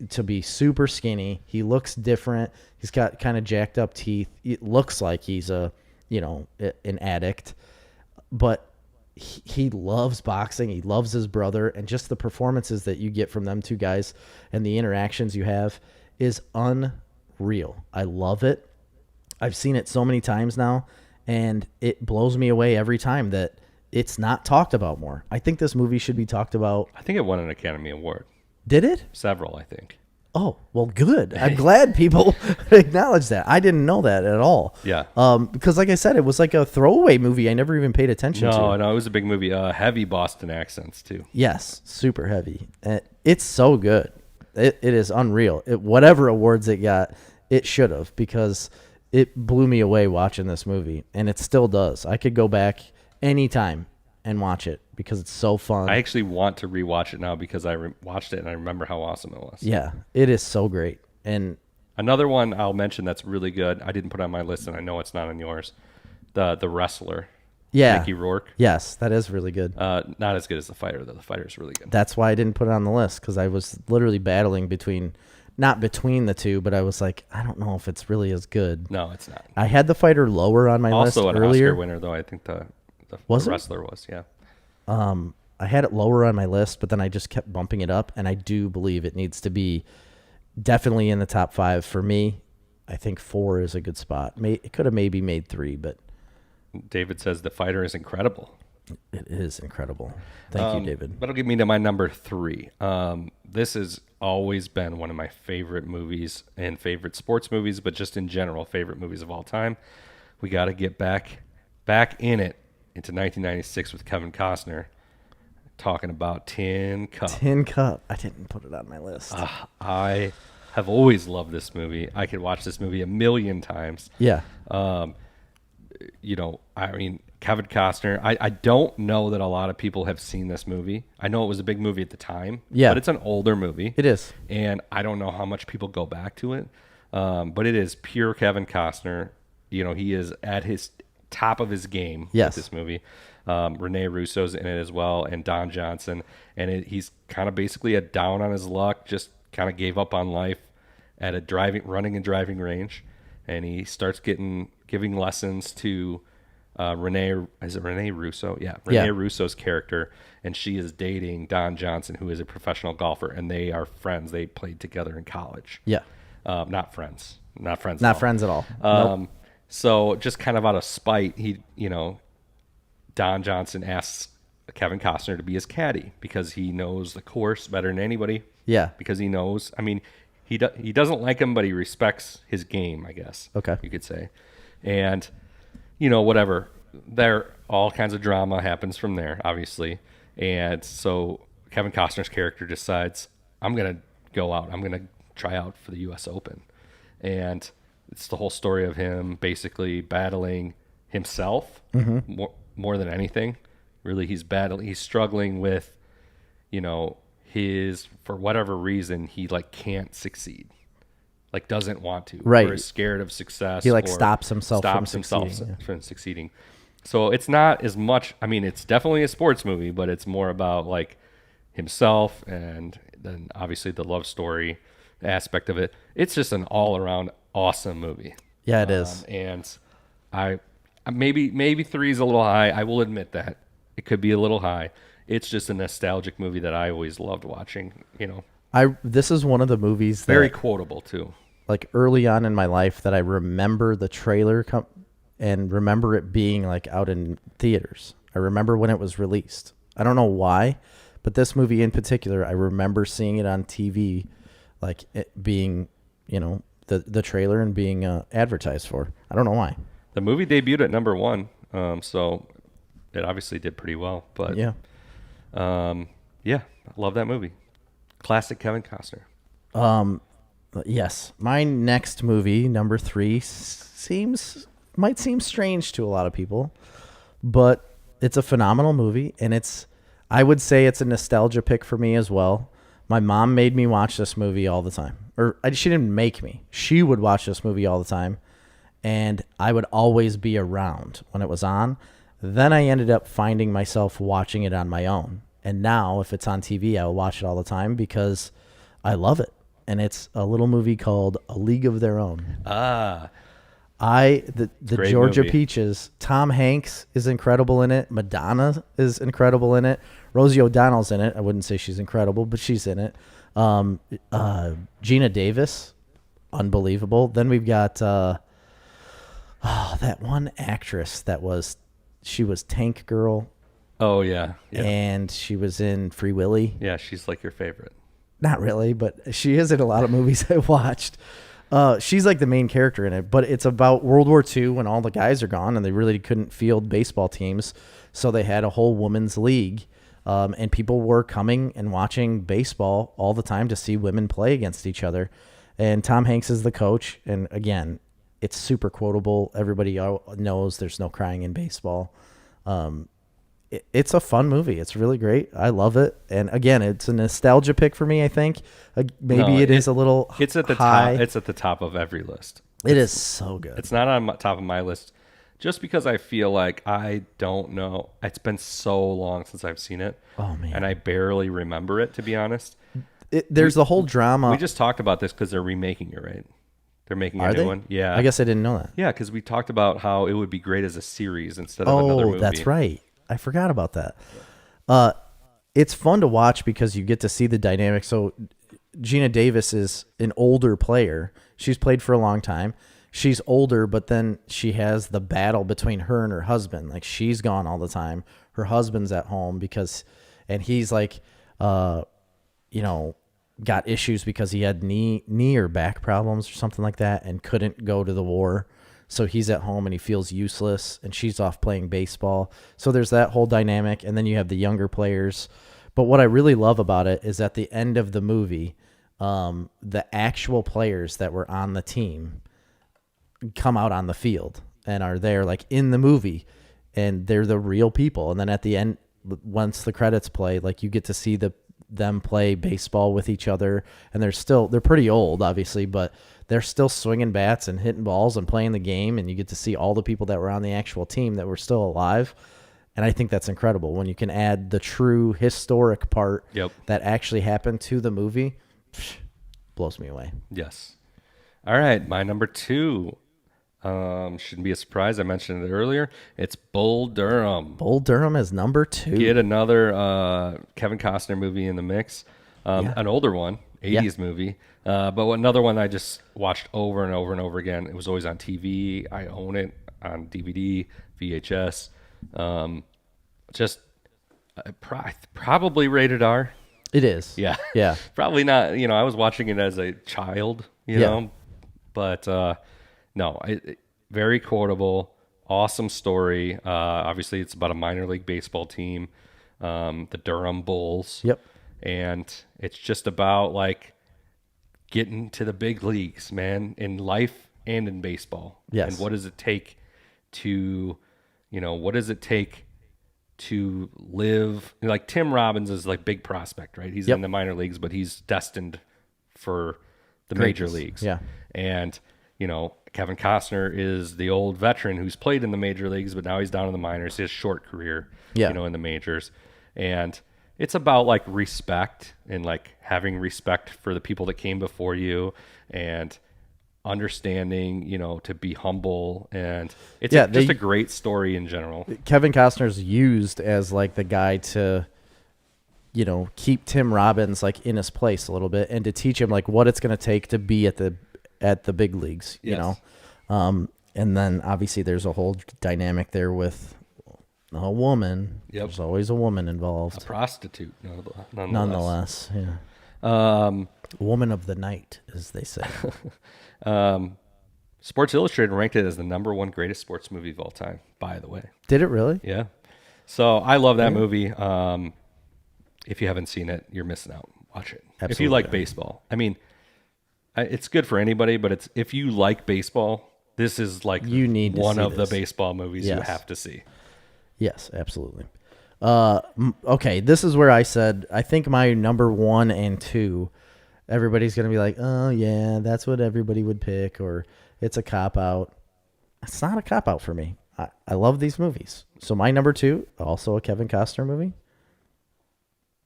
to be super skinny. He looks different. He's got kind of jacked up teeth. It looks like he's an addict, but he loves boxing. He loves his brother, and just the performances that you get from them two guys and the interactions you have is unreal. I love it. I've seen it so many times now, and it blows me away every time that it's not talked about more. I think this movie should be talked about. I think it won an Academy Award. Did it? Several, I think. Oh, well, good. I'm glad people acknowledge that. I didn't know that at all. Yeah. Because like I said, it was like a throwaway movie I never even paid attention to. No, it was a big movie. Heavy Boston accents, too. Yes, super heavy. It's so good. It is unreal. Whatever awards it got, it should have, because it blew me away watching this movie, and it still does. I could go back anytime and watch it because it's so fun. I actually want to rewatch it now because I watched it and I remember how awesome it was. Yeah, it is so great. And another one I'll mention that's really good, I didn't put on my list and I know it's not on yours, the Wrestler. Yeah. Mickey Rourke. Yes, that is really good. Not as good as The Fighter, though. The Fighter is really good. That's why I didn't put it on the list, because I was literally battling not between the two, but I was like, I don't know if it's really as good. No, it's not. I had The Fighter lower on my list Also an earlier. Oscar winner, though. I think the Wrestler was, yeah. I had it lower on my list, but then I just kept bumping it up, and I do believe it needs to be definitely in the top 5 for me. I think 4 is a good spot. It could have maybe made 3, but David says The Fighter is incredible. It is incredible. Thank you, David. That'll get me to my number 3. This has always been one of my favorite movies and favorite sports movies, but just in general, favorite movies of all time. We got to get back in it into 1996 with Kevin Costner, talking about Tin Cup. Tin Cup. I didn't put it on my list. I have always loved this movie. I could watch this movie a million times. Yeah. Kevin Costner, I don't know that a lot of people have seen this movie. I know it was a big movie at the time, but it's an older movie. It is. And I don't know how much people go back to it, but it is pure Kevin Costner. He is at his top of his game with this movie. Rene Russo's in it as well, and Don Johnson. And he's kind of basically a down on his luck, just kind of gave up on life at a running and driving range. And he starts giving lessons to Rene Russo? Yeah, Rene Russo's character, and she is dating Don Johnson, who is a professional golfer, and they are friends. They played together in college. Yeah. Not friends. Not friends at all. Nope. So just kind of out of spite, Don Johnson asks Kevin Costner to be his caddy because he knows the course better than anybody. Yeah. Because he knows, he doesn't like him, but he respects his game, I guess. Okay. You could say. And, whatever. There, all kinds of drama happens from there, obviously. And so Kevin Costner's character decides, I'm going to go out. I'm going to try out for the U.S. Open. And it's the whole story of him basically battling himself more than anything. Really, he's struggling with, for whatever reason, he can't succeed. Doesn't want to. Right. Or is scared of success. He stops himself from succeeding. So it's not as much, it's definitely a sports movie, but it's more about himself, and then obviously the love story aspect of it. It's just an all around awesome movie. Yeah, it is. And I maybe 3 is a little high. I will admit that. It could be a little high. It's just a nostalgic movie that I always loved watching, This is one of the movies that, very quotable too. Early on in my life, that I remember the trailer and remember it being out in theaters. I remember when it was released. I don't know why, but this movie in particular, I remember seeing it on TV, it being, the trailer and being advertised for. I don't know why. The movie debuted at number 1, so it obviously did pretty well. But I love that movie. Classic Kevin Costner. Yes, my next movie, number 3, might seem strange to a lot of people, but it's a phenomenal movie, and I would say it's a nostalgia pick for me as well. My mom made me watch this movie all the time. She didn't make me. She would watch this movie all the time, and I would always be around when it was on. Then I ended up finding myself watching it on my own. And now, if it's on TV, I will watch it all the time because I love it. And it's a little movie called A League of Their Own. The Georgia movie. Peaches. Tom Hanks is incredible in it. Madonna is incredible in it. Rosie O'Donnell's in it. I wouldn't say she's incredible, but she's in it. Gina Davis, unbelievable. Then we've got that one actress she was Tank Girl. Oh yeah. And she was in Free Willy. Yeah, she's like your favorite. Not really, but she is in a lot of movies I watched. She's like the main character in it, but it's about World War II when all the guys are gone and they really couldn't field baseball teams. So they had a whole women's league, and people were coming and watching baseball all the time to see women play against each other. And Tom Hanks is the coach. And again, it's super quotable. Everybody knows there's no crying in baseball. It's a fun movie. It's really great. I love it. And again, it's a nostalgia pick for me, I think. It is a little It's at the high. top. It's at the top of every list. It is so good. It's not on top of my list just because I feel like I don't know. It's been so long since I've seen it. Oh, man. And I barely remember it, to be honest. There's the whole drama. We just talked about this because they're remaking it, right? They're making a Are new they? one. Yeah. I guess I didn't know that. Yeah, because we talked about how it would be great as a series instead of another movie. Oh, that's right. I forgot about that. It's fun to watch because you get to see the dynamic. So Gina Davis is an older player. She's played for a long time. She's older, but then she has the battle between her and her husband. Like, she's gone all the time. Her husband's at home and he's like, got issues because he had knee or back problems or something like that and couldn't go to the war. So he's at home and he feels useless, and she's off playing baseball. So there's that whole dynamic, and then you have the younger players. But what I really love about it is at the end of the movie, the actual players that were on the team come out on the field and are there like in the movie, and they're the real people. And then at the end, once the credits play, like you get to see them play baseball with each other, and they're pretty old, obviously, but they're still swinging bats and hitting balls and playing the game, and you get to see all the people that were on the actual team that were still alive. And I think that's incredible when you can add the true historic part that actually happened to the movie. Blows me away. Yes. All right, my number 2 shouldn't be a surprise. I mentioned it earlier. It's Bull Durham. Bull Durham is number 2. Get another Kevin Costner movie in the mix. An older one, 80s movie. But another one I just watched over and over and over again. It was always on TV. I own it on DVD, VHS. Probably rated R. It is. Yeah. Yeah. Probably not. I was watching it as a child, you know, but no, very quotable, awesome story. Obviously, it's about a minor league baseball team, the Durham Bulls. Yep. And it's just about like getting to the big leagues, man, in life and in baseball. Yes. And what does it take to live? Like Tim Robbins is like big prospect, right? He's in the minor leagues, but he's destined for the major leagues. Yeah. And, Kevin Costner is the old veteran who's played in the major leagues, but now he's down in the minors. He has a short career, in the majors. And it's about like respect and like having respect for the people that came before you and understanding, to be humble. And it's just a great story in general. Kevin Costner's used as like the guy to, keep Tim Robbins like in his place a little bit and to teach him like what it's going to take to be at the big leagues, you know? And then obviously there's a whole dynamic there with a woman. Yep. There's always a woman involved. A prostitute, Nonetheless, yeah. Woman of the night, as they say. Sports Illustrated ranked it as the number 1 greatest sports movie of all time, by the way. Did it really? Yeah. So I love that movie. If you haven't seen it, you're missing out. Watch it. Absolutely. If you like baseball. I mean, it's good for anybody, but if you like baseball, this is like one of the baseball movies you have to see. Yes, absolutely. Okay, this is where I said, I think my number 1 and 2, everybody's going to be like, oh, yeah, that's what everybody would pick, or it's a cop-out. It's not a cop-out for me. I love these movies. So my number 2, also a Kevin Costner movie,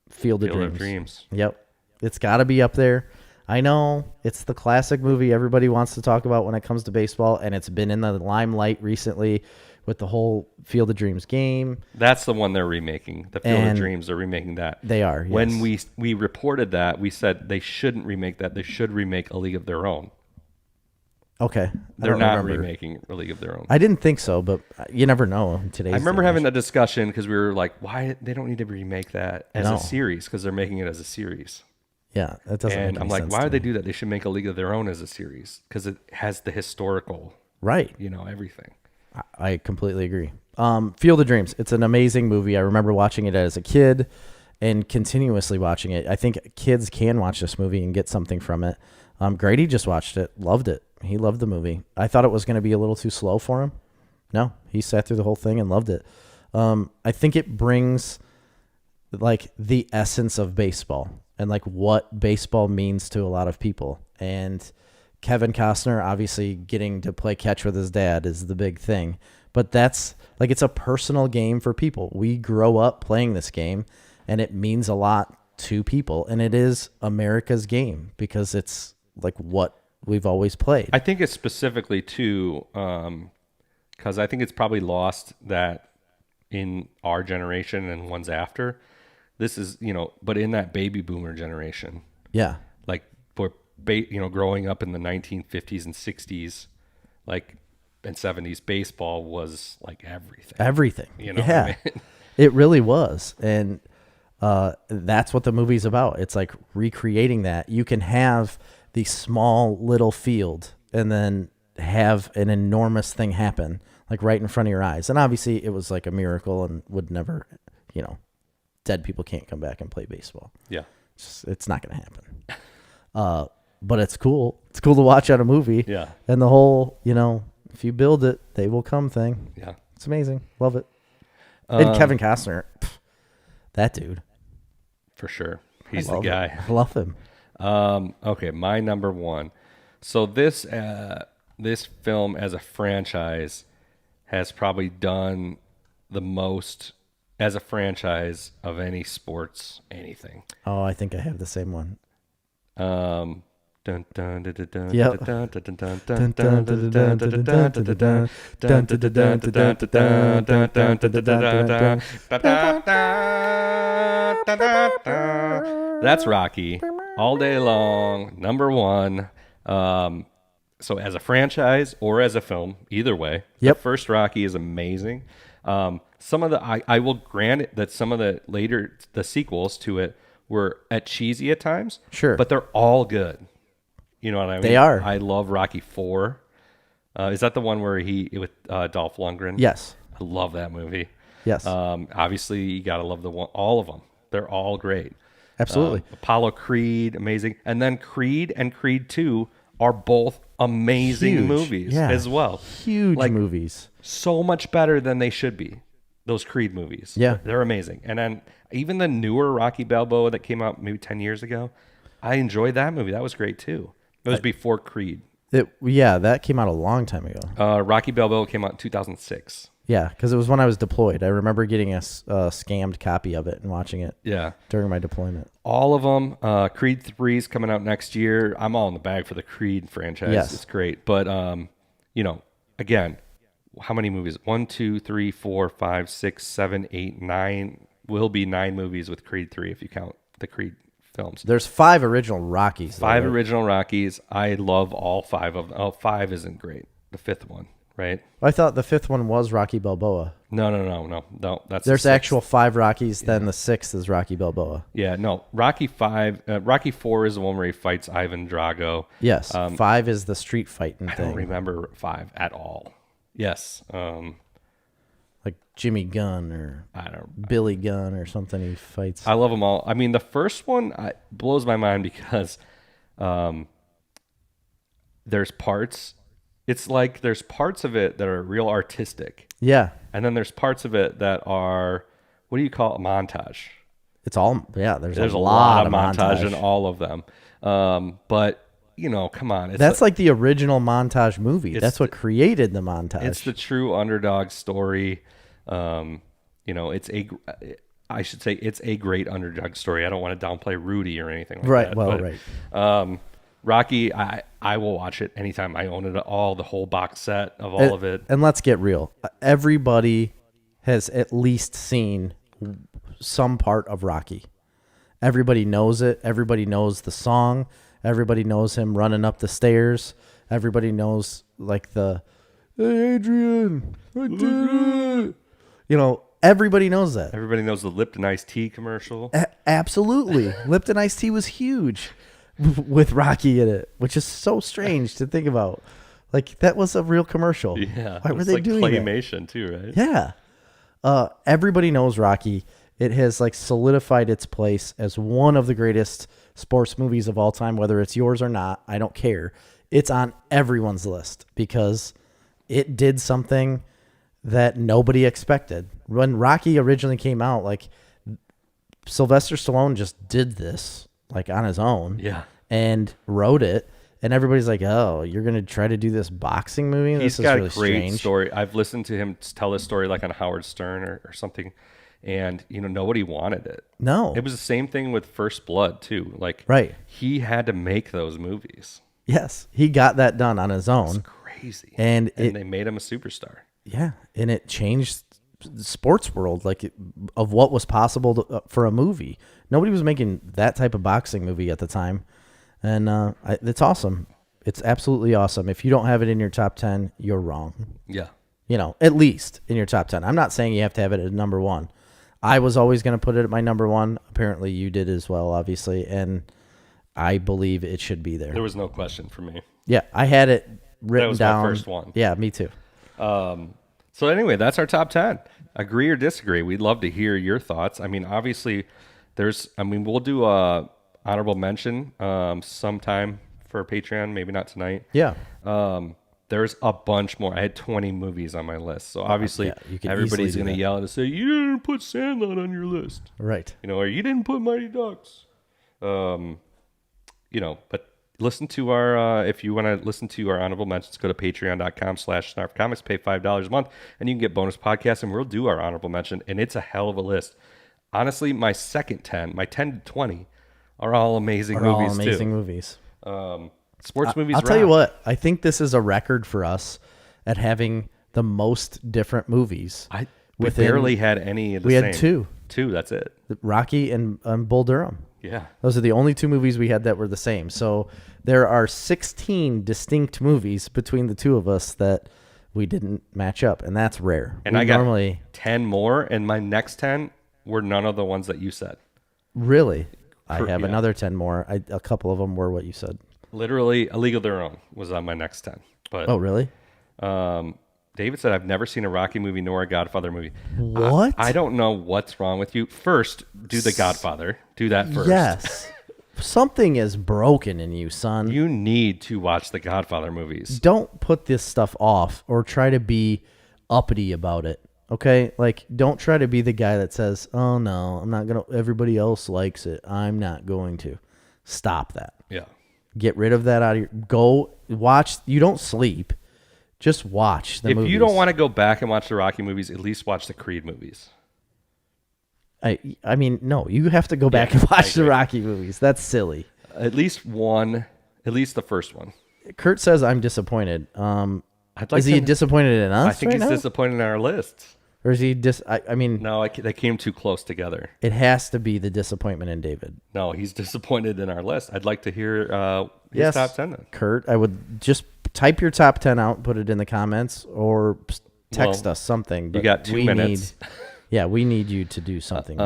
Field of Dreams. Yep. It's got to be up there. I know it's the classic movie everybody wants to talk about when it comes to baseball, and it's been in the limelight recently with the whole Field of Dreams game. That's the one they're remaking. The Field of Dreams, they're remaking that. They are, yes. When we reported that, we said they shouldn't remake that. They should remake A League of Their Own. Okay. They're not remaking A League of Their Own. I didn't think so, but you never know in today's I remember having that discussion because we were like, why? They don't need to remake that as a series because they're making it as a series. Yeah, that doesn't make any sense. And I'm like, why would they do that? They should make A League of Their Own as a series because it has the historical, everything. I completely agree. Field of Dreams. It's an amazing movie. I remember watching it as a kid and continuously watching it. I think kids can watch this movie and get something from it. Grady just watched it, loved it. He loved the movie. I thought it was going to be a little too slow for him. No, he sat through the whole thing and loved it. I think it brings like the essence of baseball and like what baseball means to a lot of people. And Kevin Costner, obviously getting to play catch with his dad is the big thing. But that's like, it's a personal game for people. We grow up playing this game and it means a lot to people. And it is America's game because it's like what we've always played. I think it's specifically too, because I think it's probably lost that in our generation and ones after. This is, but in that baby boomer generation. Yeah. Like, for growing up in the 1950s and 60s, like, and 70s, baseball was like everything. Everything. You know what I mean? It really was. And that's what the movie's about. It's like recreating that. You can have the small little field and then have an enormous thing happen, like right in front of your eyes. And obviously it was like a miracle and would never, dead people can't come back and play baseball. Yeah. It's not going to happen. But it's cool. It's cool to watch on a movie. Yeah. And the whole, if you build it, they will come thing. Yeah. It's amazing. Love it. And Kevin Costner, that dude. For sure. He's the guy. I love him. Okay, my number 1. So this film as a franchise has probably done the most as a franchise of any sports anything. Oh, I think I have the same one. Dun, dun, dun, dun, dun, dun, Yep. dun, dun, dun, dun, dun, dun, dun, dun, dun, dun, dun, dun, dun, dun, dun. That's Rocky. All day long, number 1. So as a franchise or as a film, either way, Yep. The first Rocky is amazing. Some of the I will grant it that some of the sequels to it were cheesy at times. Sure. But they're all good. You know what I mean? They are. I love Rocky 4. Is that the one where he with Dolph Lundgren? Yes. I love that movie. Yes. Obviously you got to love all of them. They're all great. Absolutely. Apollo Creed, amazing. And then Creed and Creed 2 are both amazing movies as well. Huge movies. So much better than they should be. Those Creed movies. Yeah. They're amazing. And then even the newer Rocky Balboa that came out maybe 10 years ago, I enjoyed that movie. That was great too. It was before Creed. That came out a long time ago. Rocky Balboa came out in 2006. Yeah, because it was when I was deployed. I remember getting a scammed copy of it and watching it during my deployment. All of them. Creed 3 is coming out next year. I'm all in the bag for the Creed franchise. Yes. It's great. But, again, how many movies? 1, 2, 3, 4, 5, 6, 7, 8, 9. Will be 9 movies with Creed 3 if you count the Creed films. There's 5 original Rockies. 5 original Rockies. I love all 5 of them. Oh, 5 isn't great. The 5th one, right? I thought the 5th one was Rocky Balboa. No. There's actual 5 Rockies. Then the 6th is Rocky Balboa. Yeah, no. Rocky 4 is the one where he fights Ivan Drago. Yes. 5 is the street fighting thing. I don't remember 5 at all. Yes. Like Jimmy Gunn or Billy Gunn or something he fights. I love them all. I mean, the first one blows my mind because there's parts. It's like there's parts of it that are real artistic. Yeah. And then there's parts of it that are, what do you call it? Montage. It's all, there's a lot of montage in all of them. But come on. That's like the original montage movie. That's what created the montage. It's the true underdog story. I should say it's a great underdog story. I don't want to downplay Rudy or anything like right. that. Well, but, right. Rocky, I will watch it anytime. I own it all, the whole box set of all of it. And let's get real. Everybody has at least seen some part of Rocky. Everybody knows it. Everybody knows the song. Everybody knows him running up the stairs. Everybody knows like the, "Hey, Adrian, I did it." Everybody knows that. Everybody knows the Lipton iced tea commercial. Absolutely. Lipton iced tea was huge with Rocky in it, which is so strange to think about. Like, that was a real commercial. Yeah. Why were they doing claymation too, right? Yeah. Everybody knows Rocky. It has like solidified its place as one of the greatest sports movies of all time, whether it's yours or not. I don't care. It's on everyone's list because it did something that nobody expected. When Rocky originally came out, like, Sylvester Stallone just did this like on his own, and wrote it, and everybody's like, "Oh, you're gonna try to do this boxing movie?" He's this got is really a great strange. story. I've listened to him tell this story like on Howard Stern or something, and nobody wanted it. No, It was the same thing with First Blood too. Like, right. he had to make those movies. Yes, he got that done on his own. It's crazy, and they made him a superstar. Yeah, and it changed the sports world, of what was possible for a movie. Nobody was making that type of boxing movie at the time, and it's awesome. It's absolutely awesome. If you don't have it in your top 10, you're wrong. Yeah. At least in your top 10. I'm not saying you have to have it at number one. I was always going to put it at my number one. Apparently you did as well, obviously, and I believe it should be there. There was no question for me. Yeah, I had it written That was down. my first one. Yeah, me too. So anyway, that's our top 10. Agree or disagree? We'd love to hear your thoughts. I mean, obviously, we'll do a honorable mention sometime for Patreon, maybe not tonight. Yeah. There's a bunch more. I had 20 movies on my list. So obviously, everybody's going to yell and say, "You didn't put Sandlot on your list." Right. Or "You didn't put Mighty Ducks." But listen to our, if you want to listen to our honorable mentions, go to patreon.com/snarfcomics, pay $5 a month, and you can get bonus podcasts, and we'll do our honorable mention, and it's a hell of a list. Honestly, my second 10, my 10 to 20, are all amazing movies. Sports movies. I'll tell you what, I think this is a record for us at having the most different movies. We barely had any of the same. We had two. Two, that's it. Rocky and Bull Durham. Yeah. Those are the only two movies we had that were the same. So there are 16 distinct movies between the two of us that we didn't match up, and that's rare. And I got 10 more, and my next 10 were none of the ones that you said. Really? I have another 10 more. A couple of them were what you said. Literally, A League of Their Own was on my next 10. But oh, really? David said, "I've never seen a Rocky movie nor a Godfather movie." What? I don't know what's wrong with you. First, do The Godfather. Do that first. Yes. Something is broken in you, son. You need to watch the Godfather movies. Don't put this stuff off or try to be uppity about it. Okay? Like, don't try to be the guy that says, "Oh, no, I'm not going to, everybody else likes it. I'm not going to." Stop that. Yeah. Get rid of that out of your, go watch. You don't sleep. Just watch the movies. If you don't want to go back and watch the Rocky movies, at least watch the Creed movies. I mean, no, you have to go back and watch the Rocky movies. That's silly. At least the first one. Kurt says, "I'm disappointed." Is he disappointed in us? I think he's disappointed in our list. Or is he I mean... No, they came too close together. It has to be the disappointment in David. No, he's disappointed in our list. I'd like to hear his top 10 then. Kurt, I would just type your top 10 out, put it in the comments, or text us something. But you got 2 minutes. We need you to do something.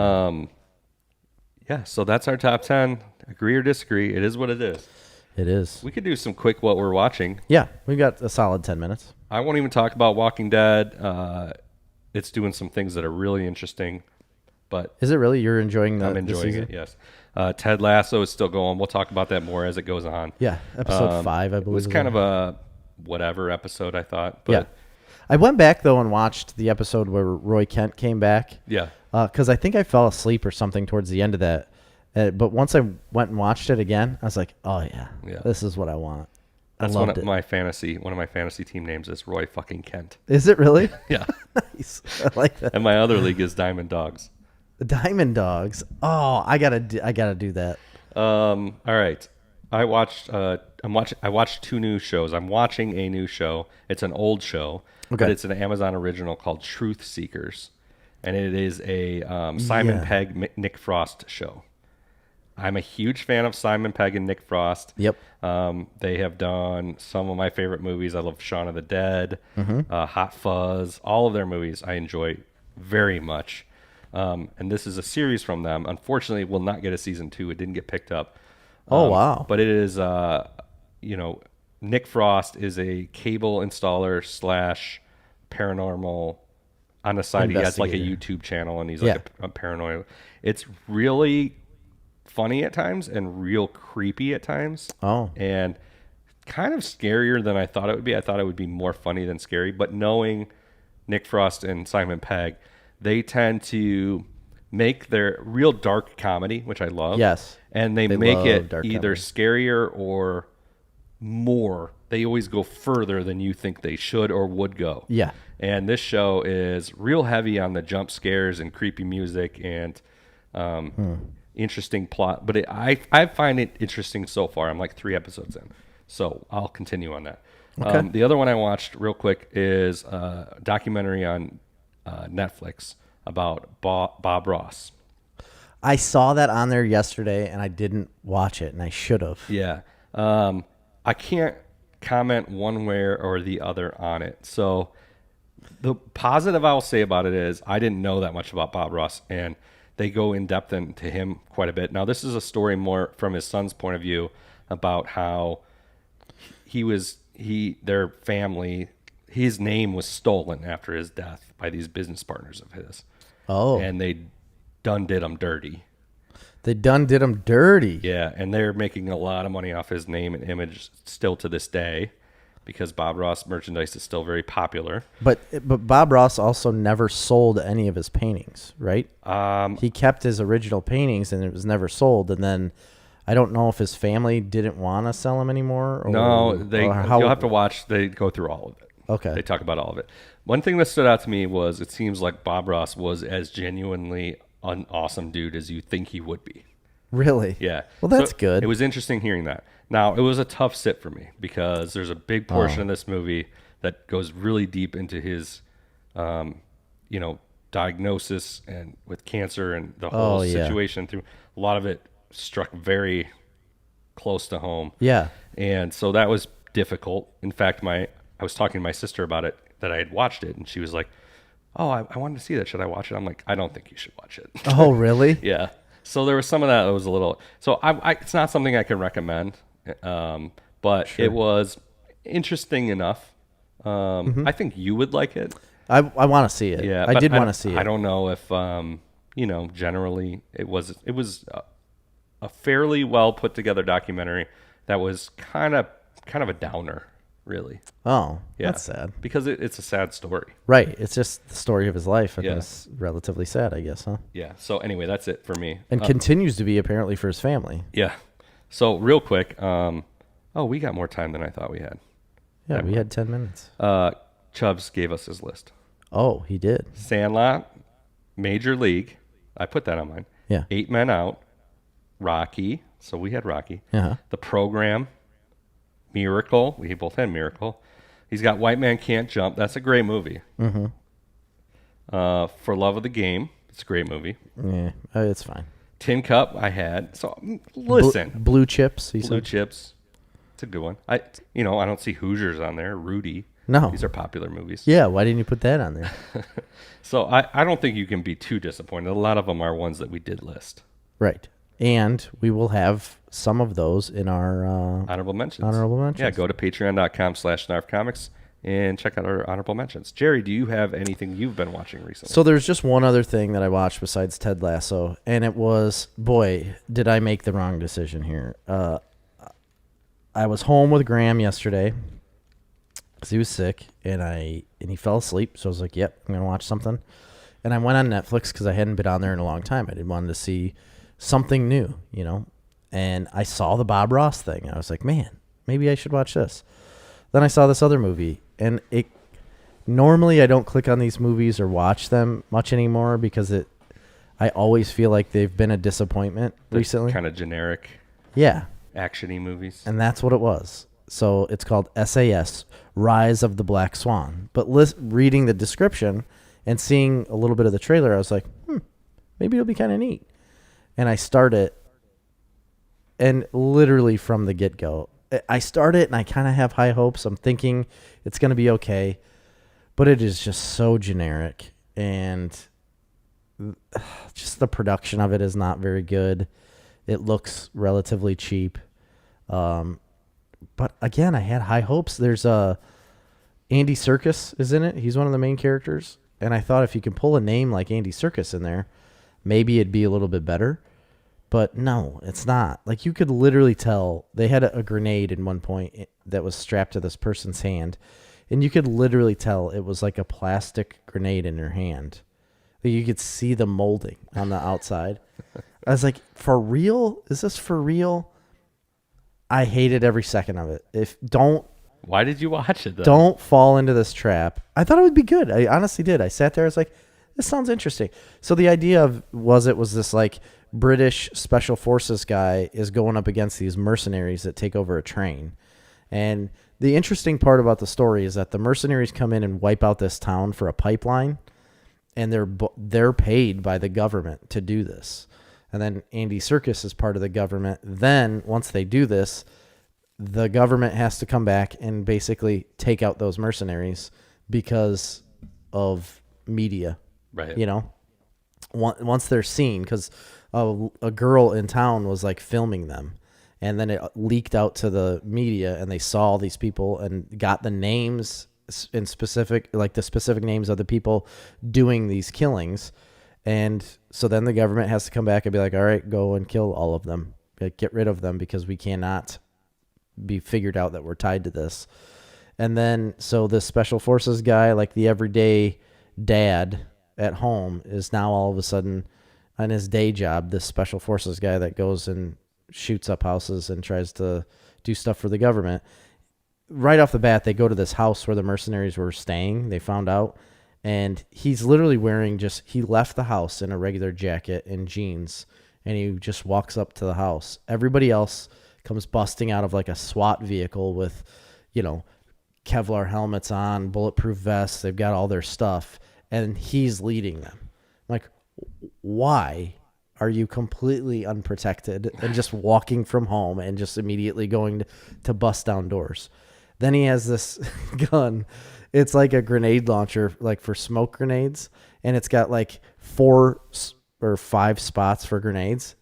So that's our top 10. Agree or disagree, it is what it is. It is. We could do some quick what we're watching. Yeah, we got a solid 10 minutes. I won't even talk about Walking Dead. It's doing some things that are really interesting. But is it really? You're enjoying I'm enjoying it, yes. Ted Lasso is still going. We'll talk about that more as it goes on. Yeah, episode 5, I believe. It was kind of a whatever episode, I thought. But yeah. I went back, though, and watched the episode where Roy Kent came back. Yeah. Because I think I fell asleep or something towards the end of that. But once I went and watched it again, I was like, oh yeah, Yeah. this is what I want. That's I one loved of it. my fantasy team names is Roy fucking Kent. Is it really? Yeah. Nice. I like that. And my other league is Diamond Dogs. The Diamond Dogs. Oh, I gotta do that. All right. I watched 2 new shows. I'm watching a new show. It's an old show, Okay. but it's an Amazon original called Truth Seekers. And it is a Simon Pegg, Nick Frost show. I'm a huge fan of Simon Pegg and Nick Frost. Yep. They have done some of my favorite movies. I love Shaun of the Dead, Hot Fuzz. All of their movies I enjoy very much. And this is a series from them. Unfortunately, we'll not get a season 2. It didn't get picked up. Oh, wow. But it is, Nick Frost is a cable installer / paranormal. On the side, he has like a Investigator. YouTube channel, and he's like a paranoid. It's really funny at times and real creepy at times. Oh. And kind of scarier than I thought it would be. I thought it would be more funny than scary. But knowing Nick Frost and Simon Pegg, they tend to make their real dark comedy, which I love. Yes. And they They make love it dark either comedy. scarier or more. They always go further than you think they should or would go. Yeah. And this show is real heavy on the jump scares and creepy music and interesting plot. But I find it interesting so far. I'm like 3 episodes in. So I'll continue on that. Okay. The other one I watched real quick is a documentary on Netflix about Bob Ross. I saw that on there yesterday, and I didn't watch it, and I should have. Yeah. I can't comment one way or the other on it. So the positive I will say about it is I didn't know that much about Bob Ross, and they go in depth into him quite a bit. Now, this is a story more from his son's point of view about how their family, his name was stolen after his death by these business partners of his. Oh. And they done did him dirty. They done did him dirty. Yeah, and they're making a lot of money off his name and image still to this day because Bob Ross merchandise is still very popular. But Bob Ross also never sold any of his paintings, right? He kept his original paintings, and it was never sold. And then I don't know if his family didn't want to sell them anymore. Or, No, or you'll have to watch. They go through all of it. Okay. They talk about all of it. One thing that stood out to me was it seems like Bob Ross was as genuinely an awesome dude as you think he would be. Really? Yeah. Well, that's So good. It was interesting hearing that. Now, it was a tough sit for me because there's a big portion of this movie that goes really deep into his, diagnosis and with cancer and the whole situation. Through a lot of it struck very close to home. Yeah. And so that was difficult. In fact, I was talking to my sister about it, that I had watched it, and she was like, oh, I wanted to see that. Should I watch it? I'm like, I don't think you should watch it. Oh, really? Yeah. So there was some of that was a little. So it's not something I can recommend, but it was interesting enough. I think you would like it. I want to see it. Yeah, I but did want to see it. I don't know if generally it was a fairly well put together documentary that was kind of a downer, really. Oh, Yeah, that's sad. because it's a sad story. Right. It's just the story of his life, and Yeah. it's relatively sad, I guess, huh? Yeah. So anyway, that's it for me. And continues to be apparently for his family. Yeah. So real quick, we got more time than I thought we had. Yeah, we had 10 minutes. Chubbs gave us his list. Oh, he did. Sandlot, Major League. I put that on mine. Yeah. 8 Men Out, Rocky. So we had Rocky. Uh-huh. The Program, Miracle. We both had Miracle. He's got White Man Can't Jump. That's a great movie. Mm-hmm. For Love of the Game. It's a great movie. Yeah, it's fine. Tin Cup, I had. So listen. Blue Chips, he Blue said. Chips. It's a good one. I don't see Hoosiers on there. Rudy. No. These are popular movies. Yeah, why didn't you put that on there? So I don't think you can be too disappointed. A lot of them are ones that we did list. Right. And we will have some of those in our Honorable mentions. Yeah, go to patreon.com/snarfcomics and check out our honorable mentions. Jerry, do you have anything you've been watching recently? So there's just one other thing that I watched besides Ted Lasso, and it was, boy, did I make the wrong decision here. I was home with Graham yesterday because he was sick, and he fell asleep. So I was like, "Yep, I'm gonna watch something." And I went on Netflix because I hadn't been on there in a long time. I didn't want to see something new, you know. And I saw the Bob Ross thing. I was like, man, maybe I should watch this. Then I saw this other movie, and normally I don't click on these movies or watch them much anymore because I always feel like they've been a disappointment recently. Kind of generic. Yeah. Action-y movies. And that's what it was. So it's called SAS, Rise of the Black Swan. But reading the description and seeing a little bit of the trailer, I was like, maybe it'll be kind of neat. And I start it, and literally from the get-go, I start it and I kind of have high hopes. I'm thinking it's going to be okay, but it is just so generic, and just the production of it is not very good. It looks relatively cheap. But again, I had high hopes. There's Andy Serkis is in it. He's one of the main characters. And I thought if you can pull a name like Andy Serkis in there, maybe it'd be a little bit better. But no, it's not. Like, you could literally tell they had a grenade in one point that was strapped to this person's hand. And you could literally tell it was like a plastic grenade in her hand. You could see the molding on the outside. I was like, for real? Is this for real? I hated every second of it. Why did you watch it, though? Don't fall into this trap. I thought it would be good. I honestly did. I sat there. I was like, this sounds interesting. So the idea was this like British special forces guy is going up against these mercenaries that take over a train. And the interesting part about the story is that the mercenaries come in and wipe out this town for a pipeline, and they're paid by the government to do this. And then Andy Serkis is part of the government. Then once they do this, the government has to come back and basically take out those mercenaries because of media. Right. You know, once they're seen, because a girl in town was like filming them, and then it leaked out to the media, and they saw these people and got the names in specific, like the specific names of the people doing these killings. And so then the government has to come back and be like, all right, go and kill all of them. Get rid of them because we cannot be figured out that we're tied to this. And then, so this special forces guy, like the everyday dad at home, is now all of a sudden on his day job, this special forces guy that goes and shoots up houses and tries to do stuff for the government. Right off the bat, they go to this house where the mercenaries were staying. They found out. And he's literally wearing he left the house in a regular jacket and jeans, and he just walks up to the house. Everybody else comes busting out of like a SWAT vehicle with, you know, Kevlar helmets on, bulletproof vests. They've got all their stuff, and he's leading them. I'm like, why are you completely unprotected and just walking from home and just immediately going to bust down doors? Then he has this gun. It's like a grenade launcher, like for smoke grenades, and it's got like 4 or 5 spots for grenades.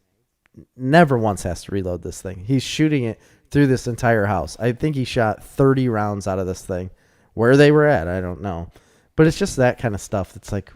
Never once has to reload this thing. He's shooting it through this entire house. I think he shot 30 rounds out of this thing. Where they were at, I don't know. But it's just that kind of stuff that's like,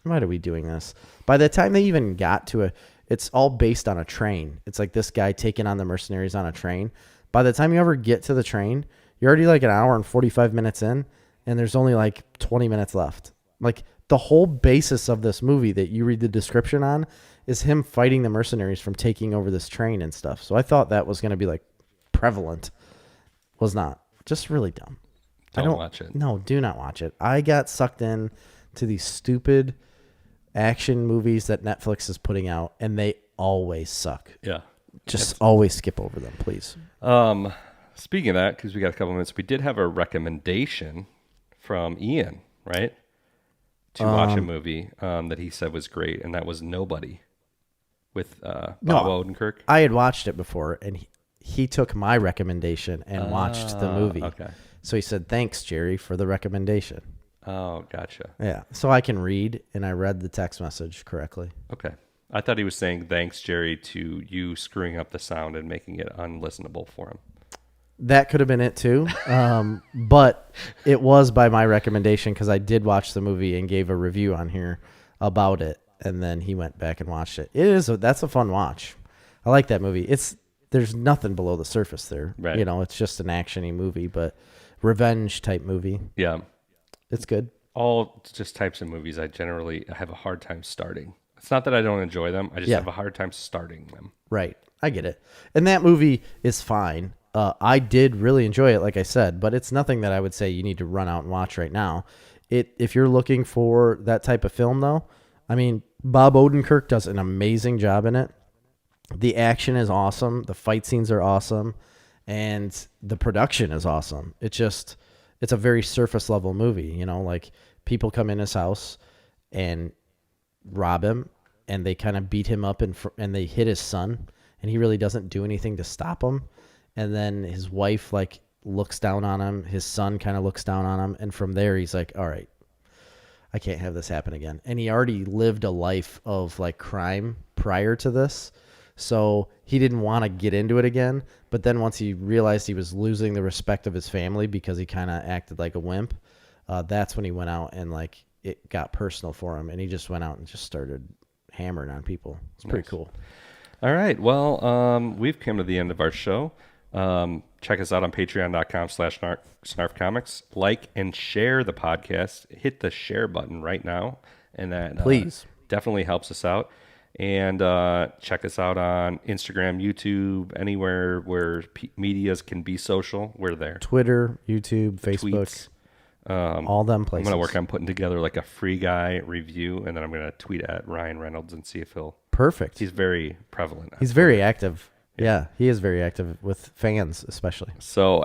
why are we doing this? By the time they even got to it's all based on a train. It's like this guy taking on the mercenaries on a train. By the time you ever get to the train, you're already like an hour and 45 minutes in, and there's only like 20 minutes left. Like, the whole basis of this movie that you read the description on is him fighting the mercenaries from taking over this train and stuff. So I thought that was going to be like prevalent. Was not. Just really dumb. Don't watch it. No, do not watch it. I got sucked in to these stupid action movies that Netflix is putting out, and they always suck. Yeah. Just always skip over them, please. Speaking of that, because we got a couple minutes, we did have a recommendation from Ian, right? To watch a movie that he said was great, and that was Nobody with Bob Odenkirk. I had watched it before, and he took my recommendation and watched the movie. Okay. So he said, thanks, Jerry, for the recommendation. Oh, gotcha. Yeah, so I can read, and I read the text message correctly. Okay. I thought he was saying thanks, Jerry, to you screwing up the sound and making it unlistenable for him. That could have been it too, but it was by my recommendation because I did watch the movie and gave a review on here about it, and then he went back and watched it. That's a fun watch. I like that movie. There's nothing below the surface there. Right. You know, it's just an action-y movie, but revenge type movie. Yeah. It's good. All just types of movies I generally have a hard time starting. It's not that I don't enjoy them. I just Yeah. have a hard time starting them. Right. I get it. And that movie is fine. I did really enjoy it, like I said, but it's nothing that I would say you need to run out and watch right now. If you're looking for that type of film, though, I mean, Bob Odenkirk does an amazing job in it. The action is awesome. The fight scenes are awesome. And the production is awesome. It's a very surface level movie. You know, like people come in his house and rob him, and they kind of beat him up and they hit his son, and he really doesn't do anything to stop him. And then his wife like looks down on him. His son kind of looks down on him. And from there, he's like, all right, I can't have this happen again. And he already lived a life of like crime prior to this. So he didn't want to get into it again. But then once he realized he was losing the respect of his family because he kind of acted like a wimp, that's when he went out and like it got personal for him. And he just went out and just started hammering on people. It's pretty cool. All right. Well, we've come to the end of our show. Check us out on patreon.com/snarfcomics. Like and share the podcast. Hit the share button right now. And that Please. Definitely helps us out. And check us out on Instagram, YouTube, anywhere where medias can be social. We're there. Twitter, YouTube, Facebook, Tweets. all them I'm places. going to work on putting together like a free guy review, and then I'm going to tweet at Ryan Reynolds and see if he'll... Perfect. He's very prevalent. He's very active. Yeah, he is very active with fans, especially. So